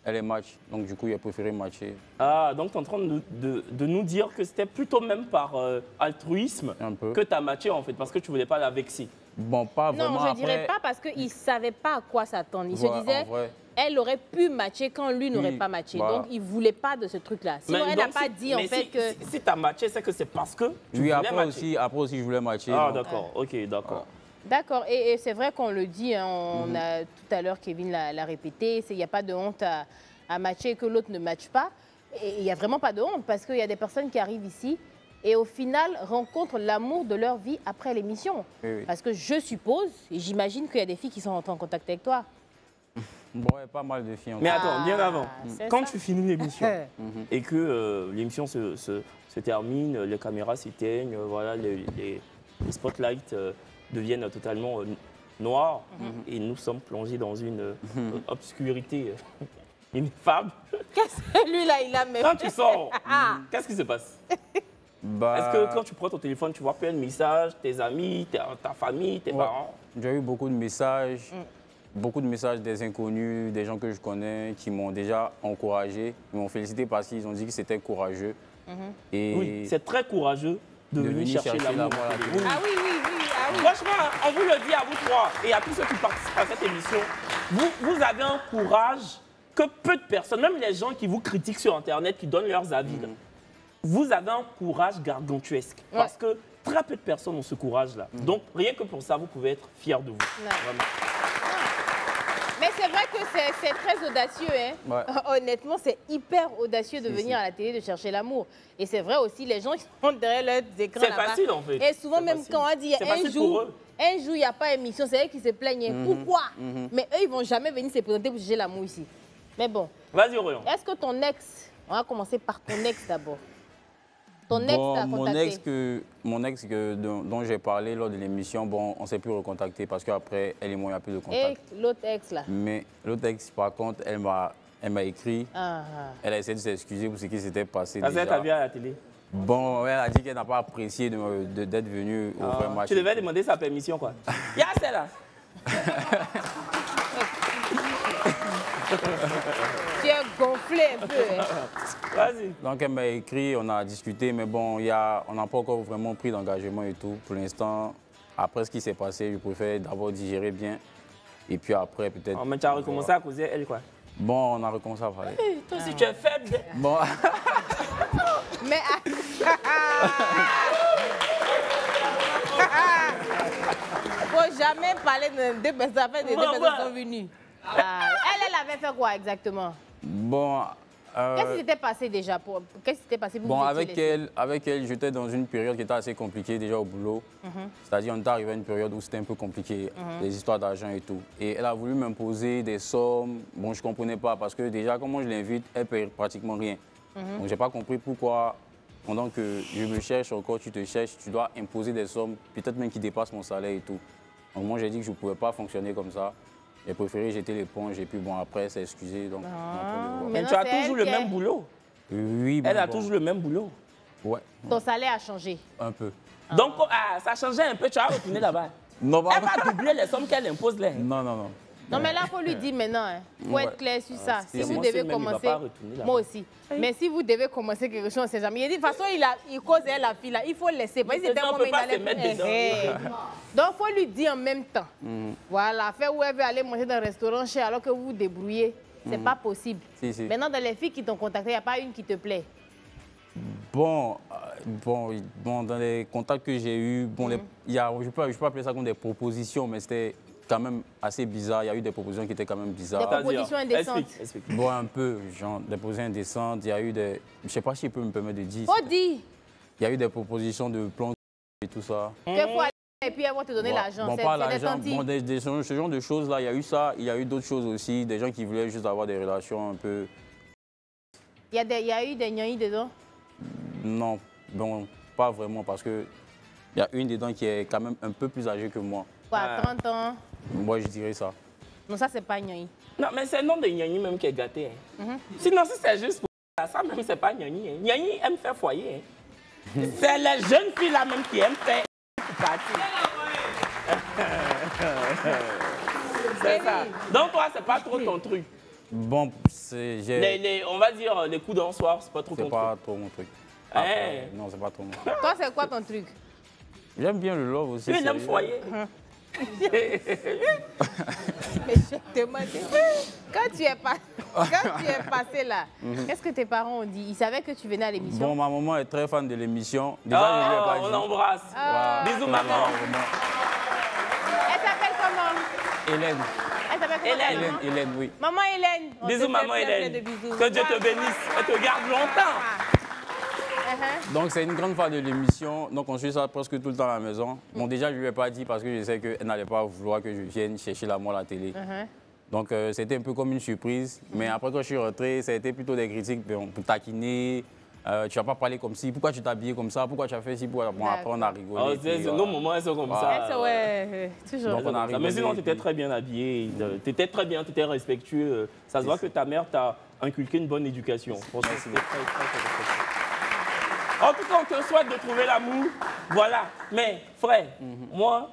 elle est match. Donc du coup, il a préféré matcher. Ah, donc tu es en train de nous dire que c'était plutôt même par altruisme que tu as matché en fait, parce que tu voulais pas la vexer. Bon, pas vraiment. Non, je dirais pas parce qu'il ne savait pas à quoi s'attendre. Il se disait, elle aurait pu matcher quand lui n'aurait pas matché. Voilà. Donc, il ne voulait pas de ce truc-là. Sinon, elle n'a pas dit en fait que... Si tu as matché, c'est que c'est parce que tu voulais matcher. Après aussi, je voulais matcher. Ah, d'accord. Ok, d'accord. D'accord. Et c'est vrai qu'on le dit, hein, on a tout à l'heure, Kevin l'a répété, il n'y a pas de honte à matcher et que l'autre ne matche pas. Et il n'y a vraiment pas de honte parce qu'il y a des personnes qui arrivent ici et au final rencontrent l'amour de leur vie après l'émission. Oui. Parce que je suppose, et j'imagine qu'il y a des filles qui sont entrées en contact avec toi. Bon, il y a pas mal de filles. Mais attends, bien avant, quand tu finis l'émission Mhm. et que l'émission se termine, les caméras s'éteignent, voilà, les spotlights deviennent totalement noirs et nous sommes plongés dans une obscurité ineffable. Qu'est-ce que lui-là, il a même... Quand tu sors, qu'est-ce qui se passe? Est-ce que quand tu prends ton téléphone, tu vois plein de messages, tes amis, ta famille, tes parents? J'ai eu beaucoup de messages. Beaucoup de messages des inconnus, des gens que je connais qui m'ont déjà encouragé, ils m'ont félicité parce qu'ils ont dit que c'était courageux. Et oui, c'est très courageux de venir chercher l'amour. Ah oui, ah oui. Franchement, on vous le dit à vous trois et à tous ceux qui participent à cette émission, vous avez un courage que peu de personnes, même les gens qui vous critiquent sur Internet, qui donnent leurs avis, là, vous avez un courage gargantuesque. Parce que très peu de personnes ont ce courage-là. Donc, rien que pour ça, vous pouvez être fiers de vous. Vraiment. Mais c'est vrai que c'est très audacieux. Hein? Ouais. Honnêtement, c'est hyper audacieux de venir à la télé, de chercher l'amour. Et c'est vrai aussi, les gens qui sont derrière leurs écrans là-bas. C'est facile, en fait. Et souvent, même quand on dit un jour, il n'y a pas d'émission, c'est eux qui se plaignent. Pourquoi? Mais eux, ils ne vont jamais venir se présenter pour chercher l'amour ici. Mais bon. Vas-y, Orion. Est-ce que ton ex, on va commencer par ton ex d'abord. Ton ex t'a contacté? Mon ex dont j'ai parlé lors de l'émission, bon, on ne s'est plus recontacté parce qu'après, elle et moi, il n'y a plus de contact. Et l'autre ex, là? Mais l'autre ex, par contre, elle m'a écrit. Elle a essayé de s'excuser pour ce qui s'était passé déjà. Elle t'a vu à la télé? Bon, elle a dit qu'elle n'a pas apprécié d'être venue au vrai match. Tu devais demander sa permission, quoi. Y'a celle-là. Tu es gonflé un peu. Hein? Vas-y. Donc elle m'a écrit, on a discuté, mais bon, on n'a pas encore vraiment pris d'engagement et tout. Pour l'instant, après ce qui s'est passé, je préfère d'abord digérer bien. Et puis après, peut-être... Oh, mais tu as recommencé à causer elle, quoi? Bon, on a recommencé à parler. Hey, toi aussi, tu es faible. Bon. Mais... faut jamais parler de deux personnes, des deux personnes sont venues. Elle avait fait quoi exactement? Bon... Qu'est-ce qui s'était passé déjà? Qu'est-ce qui s'était passé pour bon, vous avec elle, j'étais dans une période qui était assez compliquée déjà au boulot. C'est-à-dire, on est arrivé à une période où c'était un peu compliqué, les histoires d'argent et tout. Et elle a voulu m'imposer des sommes. Bon, je ne comprenais pas parce que déjà, quand moi je l'invite, elle ne paye pratiquement rien. Donc, je n'ai pas compris pourquoi, pendant que je me cherche encore, tu te cherches, tu dois imposer des sommes, peut-être même qui dépassent mon salaire et tout. Donc, moi, j'ai dit que je ne pouvais pas fonctionner comme ça. J'ai préféré jeter l'éponge et puis bon, après, c'est excusé. Donc, mais tu as toujours le même boulot? Oui. Elle a toujours le même boulot? Ouais. Ton salaire a changé? Un peu. Donc, ça changeait un peu, tu as retourné là-bas? Non, elle va doubler les sommes qu'elle impose là. Non. Non, mais là, il faut lui dire maintenant. Il faut être clair sur ça. Si vous devez commencer... Moi aussi. Mais si vous devez commencer quelque chose, on ne sait jamais. Il dit, de toute façon, il cause la fille là. Il faut laisser. On ne peut pas se mettre dedans. Donc, il faut lui dire en même temps. Voilà, faire où elle veut aller manger dans un restaurant cher alors que vous vous débrouillez. Ce n'est pas possible. Si. Maintenant, dans les filles qui t'ont contacté, il n'y a pas une qui te plaît? Bon, dans les contacts que j'ai eus, je ne peux pas appeler ça comme des propositions, mais c'était quand même assez bizarre. Il y a eu des propositions qui étaient quand même bizarres. Des propositions indécentes? Explique. Bon, un peu, genre des propositions indécentes. Il y a eu des... Je ne sais pas si je peux me permettre de dire. Faut dire. Il y a eu des propositions de plans et tout ça. Qu'il faut aller et puis elle va te donner l'argent. Bon, pas l'argent. Bon, ce genre de choses-là, il y a eu ça. Il y a eu d'autres choses aussi. Des gens qui voulaient juste avoir des relations un peu... Il y a eu des gnannis dedans? Non, bon, pas vraiment parce que il y a une dedans qui est quand même un peu plus âgée que moi. Quoi, 30 ans? Moi, je dirais ça. Non, ça, c'est pas gnani. Non, mais c'est le nom de gnani même qui est gâté. Sinon, si c'est juste pour ça, même, c'est pas gnani. Gnani aime faire foyer. C'est les jeunes filles là même qui aiment faire partir. C'est ça. Donc toi, c'est pas trop ton truc. Bon, on va dire les coups d'un soir, c'est pas trop ton truc. C'est pas trop mon truc. Non, c'est pas trop mon truc. Toi, c'est quoi ton truc? J'aime bien le love aussi. Tu es un homme foyer. Mais je te demande, quand tu es passé là, qu'est-ce que tes parents ont dit? Ils savaient que tu venais à l'émission? Bon, ma maman est très fan de l'émission. Déjà, je lui ai pas dit. On l'embrasse. Bisous, maman. Elle s'appelle comment? Hélène. Elle s'appelle comment? Hélène, oui. Maman Hélène. Bisous, maman Hélène. Que Dieu te bénisse. Elle te garde longtemps. Donc, c'est une grande fan de l'émission. Donc, on suit ça presque tout le temps à la maison. Bon, déjà, je ne lui ai pas dit parce que je sais qu'elle n'allait pas vouloir que je vienne chercher l'amour à la télé. Donc, c'était un peu comme une surprise. Mais après, quand je suis rentré, ça a été plutôt des critiques pour taquiner. Tu vas pas parler comme ci, pourquoi tu t'es habillé comme ça, pourquoi tu as fait ci, pourquoi... Bon, après, on a rigolé. Nos moments, elles sont comme ça. Toujours. Donc, on a rigolé. Mais sinon, tu étais très bien habillé, tu étais très bien, tu étais respectueux. Ça se voit que ta mère t'a inculqué une bonne éducation. Franchement, c'était très respectueux. En tout cas, on te souhaite de trouver l'amour. Voilà. Mais, frère, moi,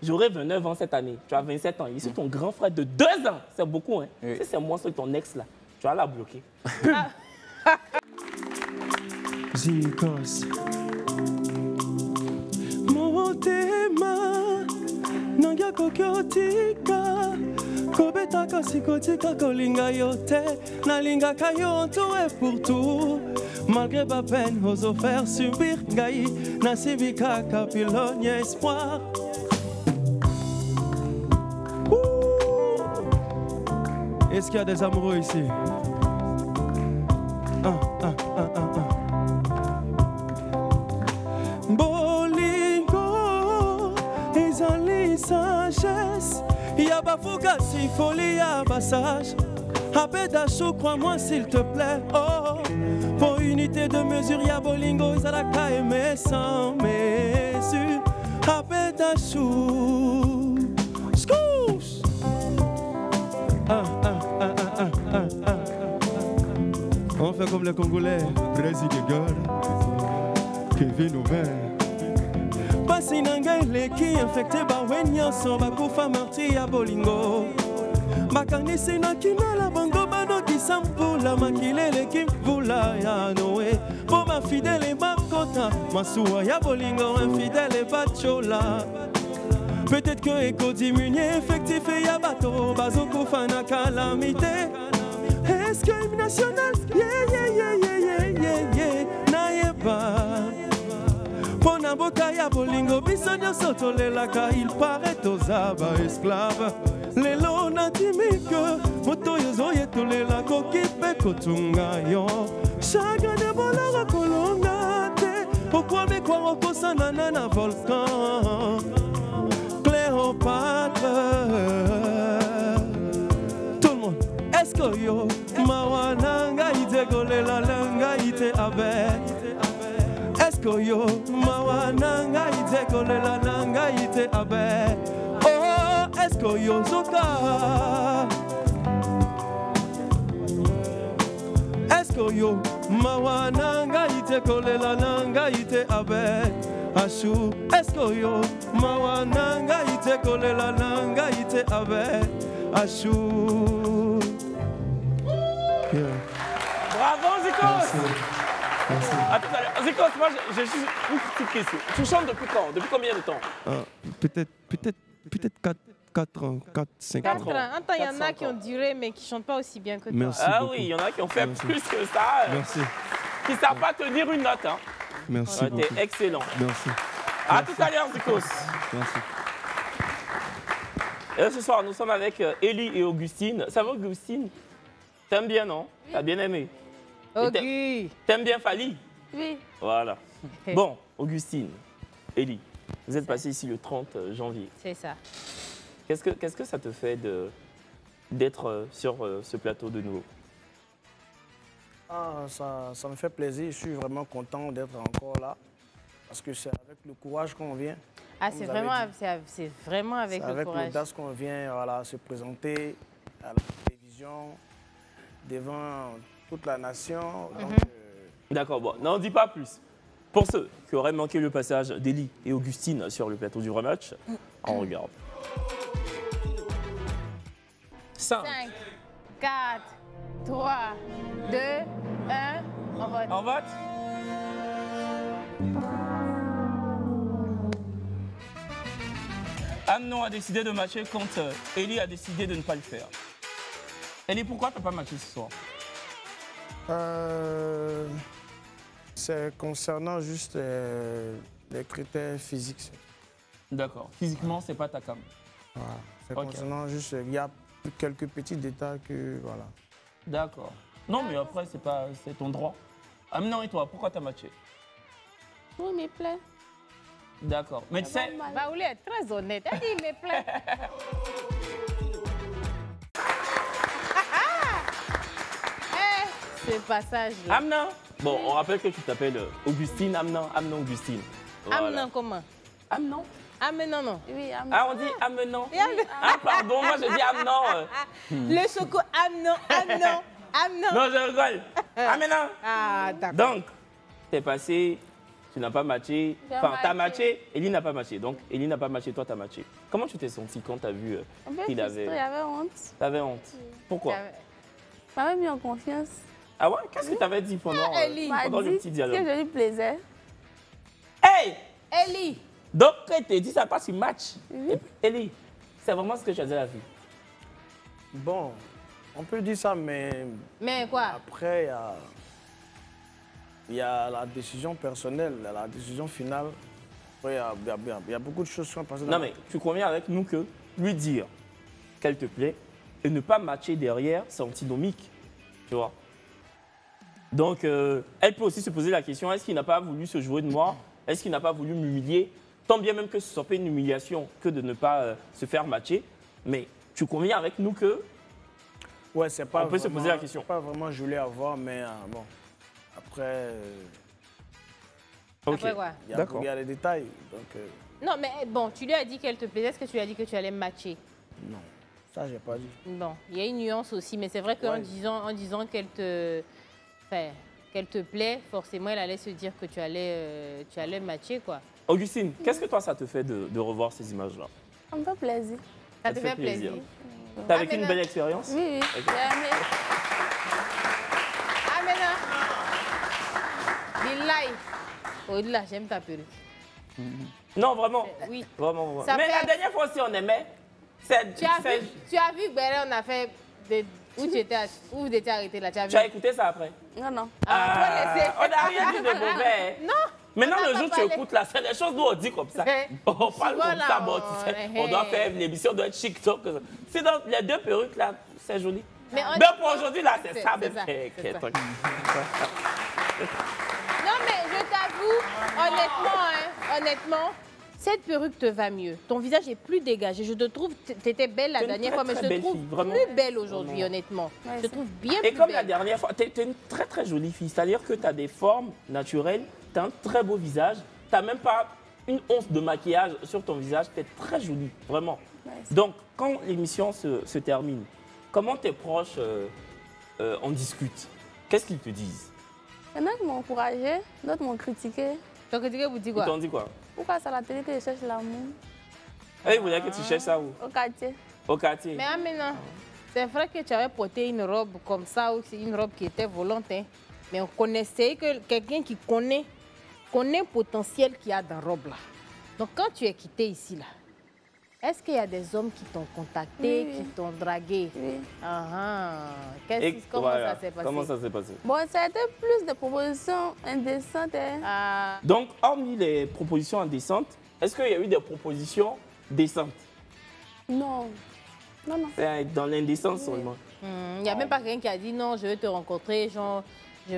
j'aurai 29 ans cette année. Tu as 27 ans. Ici, ton grand frère de 2 ans. C'est beaucoup, hein. Oui. Si c'est moi, c'est ton ex, là. Tu vas la bloquer. Zikos. Motema. Nanga kokyotika. Kobeta kasikotika kolinga yote. Nalinga kayo tout est pour tout. Malgré ma peine, ose faire subir Gaï, Nasibika, Capilogne, espoir. Est-ce qu'il y a des amoureux ici? Bolingo, ils ont les sagesse. Y'a bafouga si folie, y'a passage. Abedachou, crois-moi s'il te plaît. Oh, pour unité de mesure, y'a Bolingo, Zalaka et mes sans mesure. Abedachou, scouche. On fait comme les Congolais, Brésil et gueule, Kevin ouvert. Passi nangele qui infecté par Wenyan, son bakoufa marti à Bolingo. Makanisi na kinala bongo bano kisampula makilele kimvula ya Noé. Pour ma fidèle et ma kota, ma soua ya Bolingo, infidèle et bachola. Peut-être que éco diminué, effectif et ya bateau, bazoko fana calamité. Est-ce que hymne national, n'aille pas. Pona boka ya Bolingo, bisonyo sotolelaka, il paraît aux aba esclaves. Lelo natimike, moto yozo yetolela kokipe kotunga yo. Chagrin de bola kolonga te, pourquoi me croire au kosanana na volcan. Cléopâtre, tout le monde. Est-ce que yo mawananga ite golela langa ite abe? Est-ce que yo mawananga ite golela langa ite abe? Est-ce que yo zoka? Est-ce que yo mawananga ite kolela nanga ite abe? Ashu, est-ce que yo mawananga ite kolela nanga ite abe? Ashu. Bravo Zikos. Merci. À tout à l'heure. Zikos, moi j'ai juste une petite question. Tu chantes depuis quand? Depuis combien de temps? Peut-être 4 ans, 5 ans. Attends, il y en a qui ont duré mais qui ne chantent pas aussi bien que toi. Merci beaucoup. Oui, il y en a qui ont fait plus que ça. Merci. Qui ne savent pas tenir une note. Hein. Merci beaucoup. T'es excellent. Merci. À tout à l'heure, Zikos. Merci. Et ce soir, nous sommes avec Élie et Augustine. Ça va, Augustine? T'aimes bien, non? Oui. T'as bien aimé? T'aimes bien Fali? Oui. Voilà. Bon, Augustine, Élie, vous êtes passés ici le 30 janvier. C'est ça. Qu'est-ce que ça te fait d'être sur ce plateau de nouveau? Ça me fait plaisir. Je suis vraiment content d'être encore là. Parce que c'est avec le courage qu'on vient. Ah, c'est vraiment avec le courage. Avec l'audace qu'on vient se présenter à la télévision, devant toute la nation. D'accord, bon, n'en dis pas plus. Pour ceux qui auraient manqué le passage d'Élie et Augustine sur le plateau du rematch, on regarde. 5, 4, 3, 2, 1, on vote. On vote. Amnon a décidé de matcher quand Ellie a décidé de ne pas le faire. Ellie, pourquoi tu n'as pas matché ce soir? C'est concernant juste les critères physiques. D'accord. Physiquement, c'est pas ta cam. Voilà. C'est Ok. concernant juste, il y a quelques petits détails que, voilà. D'accord. Non, mais après, c'est ton droit. Amnon et toi, pourquoi tu as matché? Oui, il me plaît. D'accord. Mais tu sais... Baoulé est très honnête. Elle dit, il me plaît. Ce passage-là. Amnon. Bon, on rappelle que tu t'appelles Augustine Amnon. Amnon Augustine. Voilà. Amnon comment? Amnon. Amnon, non. Oui, Amnon. Ah, on dit Amnon. Ah, pardon, moi je dis Amnon. Le choco Amnon, Amnon, Amnon. Non, je rigole. Amnon. Ah, d'accord. Donc, t'es passé, tu n'as pas matché. J'ai Enfin, t'as matché. matché, Ellie n'a pas matché. Donc, Ellie n'a pas matché, toi, t'as matché. Comment tu t'es senti quand t'as vu Un peu qu'il frustrée, avait... j'avais honte. T'avais honte. Pourquoi? Je m'avais mis en confiance. Ah ouais? Qu'est-ce que t'avais dit pendant, Ellie. pendant le petit Que dialogue? je lui plaisais. Hey! Ellie. Donc, quand il t'a dit ça passe, il match. Et puis, Ellie, c'est vraiment ce que tu as dit à la vie. Bon, on peut dire ça, mais Mais quoi? après, il y a la décision personnelle, la décision finale. Après, il y a beaucoup de choses qui sont passées. Non, mais tu conviens avec nous que lui dire qu'elle te plaît et ne pas matcher derrière, c'est antinomique. Tu vois? Donc, elle peut aussi se poser la question, est-ce qu'il n'a pas voulu se jouer de moi? Est-ce qu'il n'a pas voulu m'humilier? Tant bien même que ce ne soit pas une humiliation que de ne pas se faire matcher. Mais tu conviens avec nous que... Ouais, c'est pas on peut se poser la question. C'est pas vraiment joli à voir, mais bon, après... Après quoi? Il y a des détails. Donc, Non, mais bon, tu lui as dit qu'elle te plaisait. Est-ce que tu lui as dit que tu allais matcher? non, ça, j'ai pas dit. Bon, il y a une nuance aussi, mais c'est vrai qu'en Ouais. disant qu'elle te... Enfin, qu'elle te plaît, forcément, elle allait se dire que tu allais matcher, quoi. Augustine, qu'est-ce que toi, ça te fait de revoir ces images-là? Ça me fait plaisir. Ça te fait plaisir. T'as vécu Ah, une mais belle non. expérience? Oui, oui. Ok. J'ai aimé. Ah, mais non. Billahi. Au-delà, j'aime ta perruque. Non, vraiment. Oui. Vraiment, vraiment. Ça Mais fait- la dernière fois aussi, on aimait. Tu as vu, Béré, on a fait... Où tu étais arrêté là? Tu as vu? Tu as écouté ça après? Non, non. Ah, faut laisser. On n'a rien dit de mauvais. Non. Maintenant, on le n'a jour où pas tu parlé. écoutes là, c'est des choses nous on dit comme ça. On parle Souvent, comme là, ça, bon, tu sais, on doit faire une émission, on doit être chic. Sinon, les deux perruques là, c'est joli. Mais pour aujourd'hui là, c'est ça. c'est mais ça, c'est- c'est ça. truc. Non, mais je t'avoue, honnêtement, cette perruque te va mieux. Ton visage est plus dégagé. Je te trouve, t'étais belle la T'es une dernière très, fois, mais très je te belle trouve fille, vraiment. plus belle aujourd'hui, honnêtement. Ouais, je te trouve bien Et plus comme la belle. dernière fois, t'es une très très jolie fille. C'est-à-dire que tu as des formes naturelles, tu as un très beau visage, tu n'as même pas une once de maquillage sur ton visage, tu es très jolie, vraiment. Donc, quand l'émission se termine, comment tes proches en discutent? Qu'est-ce qu'ils te disent? Il y en a qui m'ont encouragé, d'autres m'ont critiqué. T'as critiqué, vous dites Ils quoi? t'ont dit quoi? Pourquoi c'est à la télé que je cherche l'amour? Ils voulaient que tu cherches ça où? Au quartier. Au quartier. Mais maintenant, c'est vrai que tu avais porté une robe comme ça, ou c'est une robe qui était volante, hein. Mais on connaissait que quelqu'un qui connaît le potentiel qu'il y a dans la robe là. Donc quand tu es quitté ici là, est-ce qu'il y a des hommes qui t'ont contacté, Oui, oui. qui t'ont dragué? Oui. Et Comment voilà, ça s'est passé? Comment ça s'est passé? Bon, ça a été plus de propositions indécentes. Hein. Donc, hormis les propositions indécentes, est-ce qu'il y a eu des propositions décentes? Non. Non, non. C'est dans l'indécence seulement. Il n'y a même pas quelqu'un qui a dit non, je veux te rencontrer, genre, je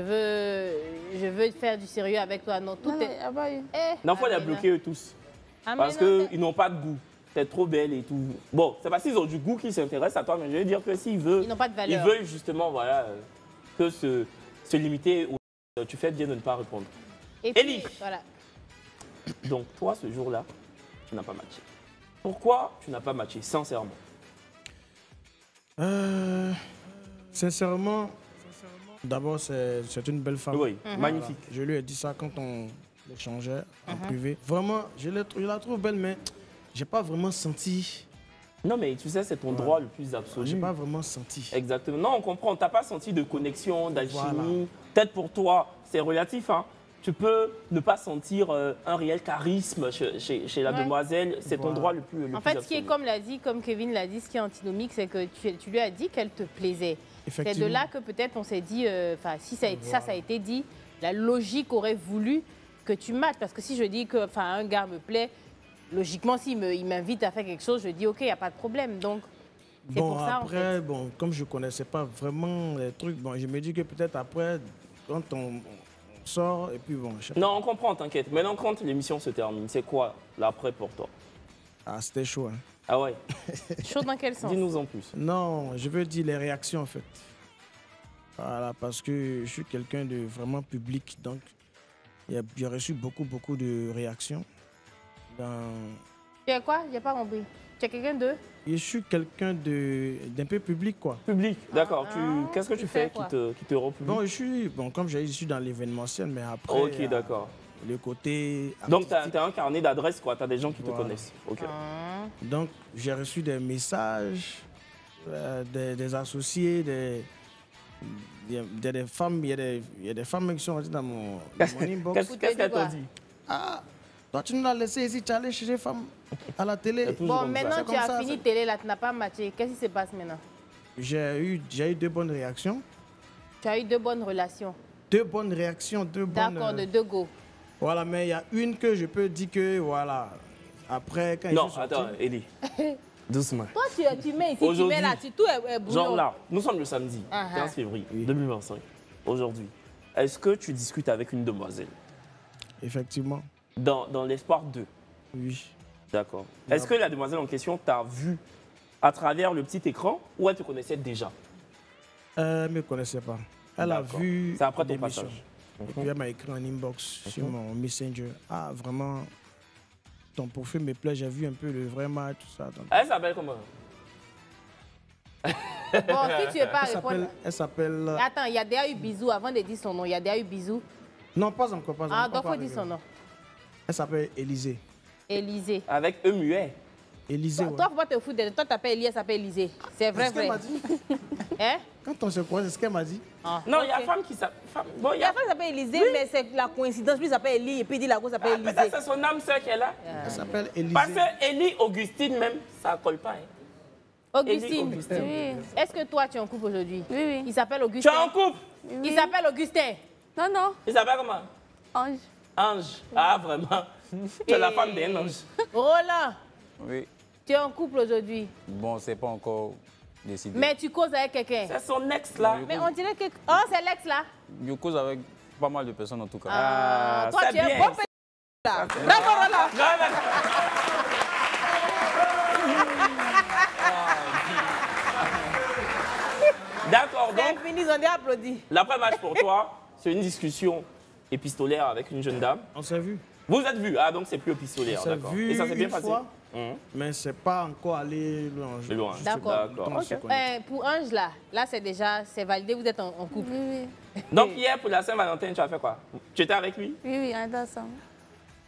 veux faire du sérieux avec toi. Non, tout Non, est... non, y a pas eu. Non, il faut les bloquer eux tous. Parce qu'ils n'ont pas de goût. T'es trop belle et tout. Bon, c'est parce qu'ils ont du goût qu'ils s'intéressent à toi, mais je veux dire que s'ils veulent... Ils n'ont pas de valeur. Ils veulent justement, voilà, que se limiter au... Tu fais bien de ne pas répondre. Et puis, Ellie. voilà. Donc, toi, ce jour-là, tu n'as pas matché. Pourquoi tu n'as pas matché, sincèrement? Sincèrement, d'abord, c'est une belle femme. Oui, magnifique. Je lui ai dit ça quand on échangeait en privé. Vraiment, je la trouve belle, mais j'ai pas vraiment senti Non, mais tu sais, c'est ton droit le plus absolu. J'ai pas vraiment senti. Exactement. Non, on comprend. Tu n'as pas senti de connexion, d'alchimie. Peut-être pour toi, c'est relatif. Hein. Tu peux ne pas sentir un réel charisme chez la demoiselle. C'est ton droit le plus absolu. En fait, ce qui est, comme Kevin l'a dit, ce qui est antinomique, c'est que tu lui as dit qu'elle te plaisait. C'est de là que peut-être on s'est dit, si ça a été dit, la logique aurait voulu que tu matches. Parce que si je dis que un gars me plaît, logiquement, s'il m'invite à faire quelque chose, je dis OK, il n'y a pas de problème. Donc, c'est pour ça, après, comme je ne connaissais pas vraiment les trucs, je me dis que peut-être après, quand on sort, et puis bon... Non, on comprend, t'inquiète. Maintenant, quand l'émission se termine, c'est quoi l'après pour toi? Ah, c'était chaud, hein. Ah ouais? Chaud dans quel sens? Dis-nous en plus. Non, je veux dire les réactions, en fait. Voilà, parce que je suis quelqu'un de vraiment public, donc j'ai reçu beaucoup de réactions. Tu es quoi? J'ai pas compris. Tu es quelqu'un de? Je suis quelqu'un d'un peu public, quoi. Public, d'accord. Qu'est-ce que tu fais qui te rend public? Comme j'ai dit, je suis dans l'événementiel, mais après... Ok, d'accord. Le côté... Donc, tu as un carnet d'adresses, quoi. Tu as des gens qui te connaissent. Ok. Donc, j'ai reçu des messages des associés, il y a des femmes, il y a des femmes qui sont rentrées dans mon inbox. Qu'est-ce qu'elles t'ont dit? Ah, toi, tu nous as laissé ici, tu es allé chez les femmes à la télé. Bon, maintenant tu as fini télé, là, tu n'as pas matché. Qu'est-ce qui se passe maintenant? J'ai eu 2 bonnes réactions. Tu as eu 2 bonnes relations? 2 bonnes réactions, 2 bonnes... D'accord, de 2 go. Voilà, mais il y a une que je peux dire que, voilà, après, quand non, attends, Elie. Doucement. Toi, tu mets ici, tu mets là, tout est bouillon. Genre là, nous sommes le samedi 15 février 2025. Aujourd'hui, est-ce que tu discutes avec une demoiselle? Effectivement. Dans l'espoir de? Oui. D'accord. Est-ce que la demoiselle en question t'a vu à travers le petit écran ou elle te connaissait déjà? Elle ne me connaissait pas. Elle a vu... C'est après ton passage. Et puis elle m'a écrit en inbox sur mon Messenger. Ah, vraiment, ton profil me plaît, j'ai vu un peu le vrai match, tout ça. Donc... Elle s'appelle comment? Bon, si tu veux pas répondre... Elle s'appelle... Attends, il y a déjà eu Bisou avant de dire son nom. Il y a déjà eu Bisou. Non, pas encore, pas encore. Ah, donc il faut dire son nom. Elle s'appelle Élisée. Élisée. Avec E muet. Élisée, Toi, faut pas te foutre de toi, tu t'appelles Élie, elle s'appelle Élisée. C'est vrai, vrai. C'est ce qu'elle m'a dit. Hein? Quand on se croise, c'est ce qu'elle m'a dit. Ah, non, il y a femme qui s'appelle... Bon, il y a femme qui s'appelle Élisée, mais c'est la coïncidence. Lui, il s'appelle Élie, et puis il dit la go s'appelle Élisée. Peut-être c'est son âme sœur qu'elle a. Elle s'appelle Élisée. Parce que Élie, Augustine même, ça ne colle pas. Hein. Augustine. Oui. Est-ce que toi, tu es en couple aujourd'hui? Oui, oui. Il s'appelle Augustin. Tu es en couple? Oui. Il s'appelle Augustin. Non, non. Il s'appelle comment? Ange. Ange. Ah, vraiment? Tu es la femme d'un ange. Roland. Oui. Tu es en couple aujourd'hui? Bon, c'est pas encore décidé. Mais tu causes avec quelqu'un? C'est son ex là. Mais on dirait que... Oh, c'est l'ex là? Je cause avec pas mal de personnes en tout cas. Ah, toi, tu es un bon petit là. Bravo, Roland. D'accord, donc... C'est fini, ils ont déjà applaudi. L'après-match pour toi, c'est une discussion épistolaire avec une jeune dame. On s'est vu. Vous êtes vus, ah donc c'est plus épistolaire, d'accord. Et ça s'est bien passé? Mais c'est pas encore allé loin. D'accord. Pour Ange, là c'est déjà, c'est validé, vous êtes en couple. Oui, oui. Donc hier, pour la Saint-Valentin, tu as fait quoi? Tu étais avec lui? Oui, oui, on est ensemble.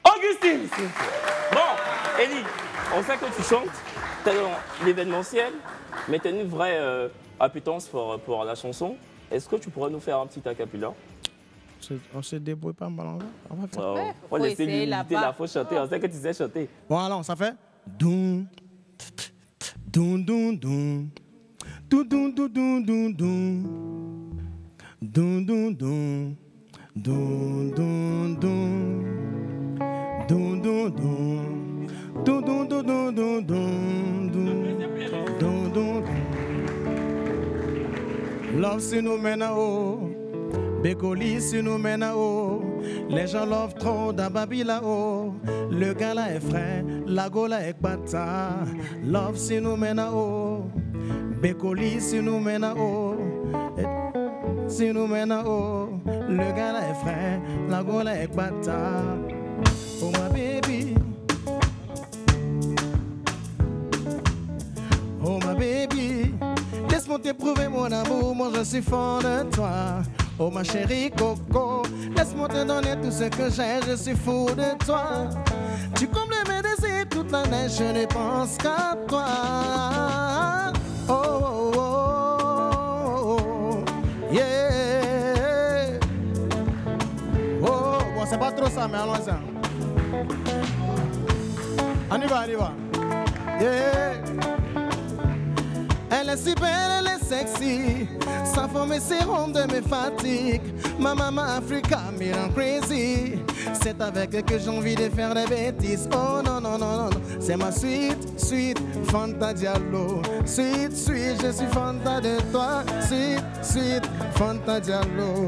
Augustine! Bon, Élie, on sait que tu chantes, tu es dans l'événementiel, mais tu as une vraie appétence pour la chanson. Est-ce que tu pourrais nous faire un petit acapella? On se débrouille pas mal. On va faire. Oh, faut laisser l'humilité là, faut chanter. On sait que tu sais chanter. Bon, alors, ça fait. Doum. Doum, doum, doum. Doum, doum, doum, doum, doum, doum. Doum, doum, doum. Doum, doum, doum. Doum, doum, doum. Doum, doum, doum, doum, doum, doum. Doum, doum. Love, c'est nous maintenant. Bécoli si nous mène à haut, les gens love trop d'Ababi là-haut. Le gars là est frais, la go là est pata. Love si nous mène à haut, Bécoli si nous mène à haut. Si nous mène à haut, le gars là est frais, la go là est pata. Oh my baby, oh my baby, laisse-moi t'éprouver mon amour, moi je suis fond de toi. Oh ma chérie Coco, laisse-moi te donner tout ce que j'ai, je suis fou de toi. Tu combles mes désirs, tout toute la neige, je ne pense qu'à toi. Oh, oh, oh, oh, yeah. Oh, bon, c'est pas trop ça, mais allons-y. On y va, on y va. Yeah. Elle est si belle, elle est sexy. Sa forme et ses rondes me fatiguent. Ma maman Africa me rend crazy. C'est avec elle que j'ai envie de faire des bêtises. Oh non, non, non, non. C'est ma suite, suite, Fanta Diallo. Suite, suite, je suis Fanta de toi. Suite, suite, Fanta Diallo.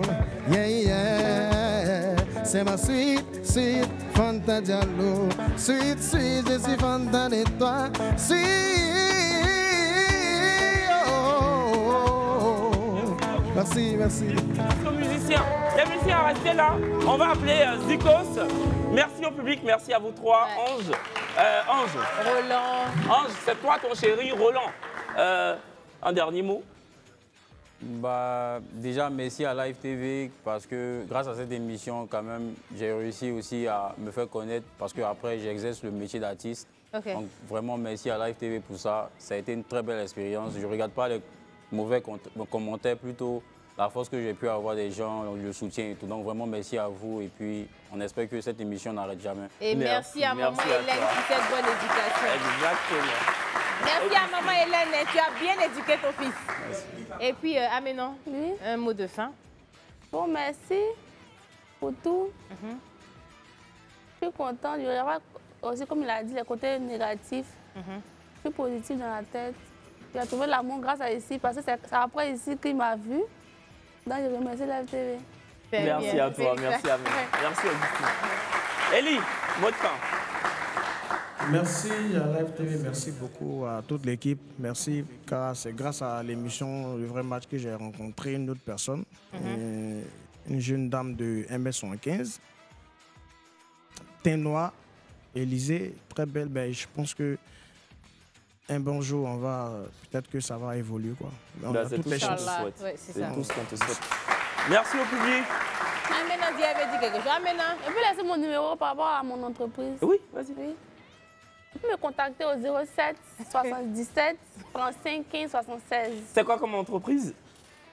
Yeah, yeah. C'est ma suite, suite, Fanta Diallo. Suite, suite, je suis Fanta de toi. Suite. Merci, merci. Merci aux musiciens. Les musiciens, restez là. On va appeler Zikos. Merci au public, merci à vous trois. Ange. Roland. Ange, c'est toi ton chéri, Roland. Un dernier mot. Bah, déjà, merci à Live TV parce que grâce à cette émission, quand même, j'ai réussi aussi à me faire connaître parce qu'après, j'exerce le métier d'artiste. Okay. Donc, vraiment, merci à Live TV pour ça. Ça a été une très belle expérience. Je ne regarde pas les mauvais commentaires, plutôt la force que j'ai pu avoir des gens, le soutien et tout. Donc, vraiment, merci à vous. Et puis, on espère que cette émission n'arrête jamais. Et merci à maman Hélène pour cette bonne éducation. Exactement. Merci à maman Hélène, tu as bien éduqué ton fils. Merci. Et puis, Aménon, oui. Un mot de fin. Bon, merci pour tout. Je suis contente. Il y aura aussi, comme il a dit, les côtés négatifs. Je suis positive dans la tête. Il a trouvé l'amour grâce à ici, parce que c'est après ici qu'il m'a vu. Donc, je remercie Live TV. Merci à toi, merci à vous. Merci Augustine. Elie, mot de fin. Merci à Live TV, merci beaucoup à toute l'équipe. Merci, car c'est grâce à l'émission Le Vrai Match que j'ai rencontré une autre personne, une jeune dame de 1m75, teint noir, Élysée, très belle. Ben, je pense que un bon jour, on va peut-être que ça va évoluer, quoi. On a toutes les chances. C'est tout ce qu'on te souhaite. Merci au public. Aménon avait dit quelque chose. Aménon. Je peux laisser mon numéro par rapport à mon entreprise. Oui, vas-y. Oui. Tu peux me contacter au 07 77 35 15 76. C'est quoi comme entreprise?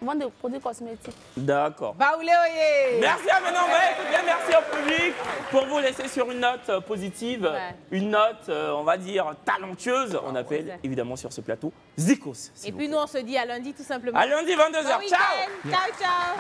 Vente de produits cosmétiques. D'accord. Baoulé. Merci Aménon. Bien, merci au public pour vous laisser sur une note positive, une note, on va dire, talentueuse. On appelle évidemment sur ce plateau Zikos. Et puis nous, on se dit à lundi tout simplement. À lundi 22h. Bon ciao. Ciao.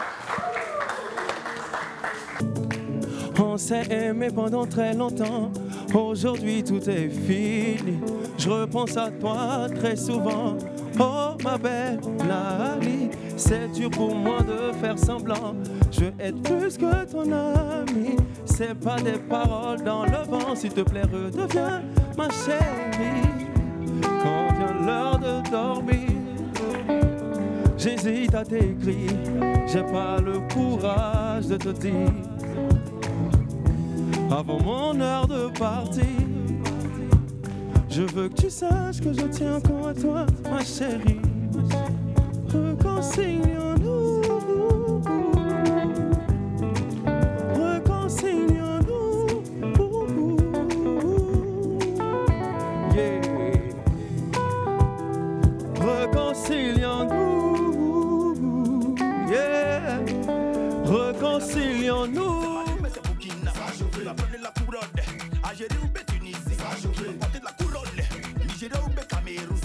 On s'est aimé pendant très longtemps. Aujourd'hui tout est fini. Je repense à toi très souvent. Oh ma belle Lali, c'est dur pour moi de faire semblant. Je veux être plus que ton ami. C'est pas des paroles dans le vent. S'il te plaît redeviens ma chérie. Quand vient l'heure de dormir, j'hésite à t'écrire. J'ai pas le courage de te dire avant mon heure de partir. Je veux que tu saches que je tiens encore à toi, ma chérie. Réconcilions-nous. Réconcilions-nous. Yeah. Réconcilions-nous. Yeah. Réconcilions-nous. Algérie ou Tunisie, porter de la couronne, Nigeria ou Cameroun,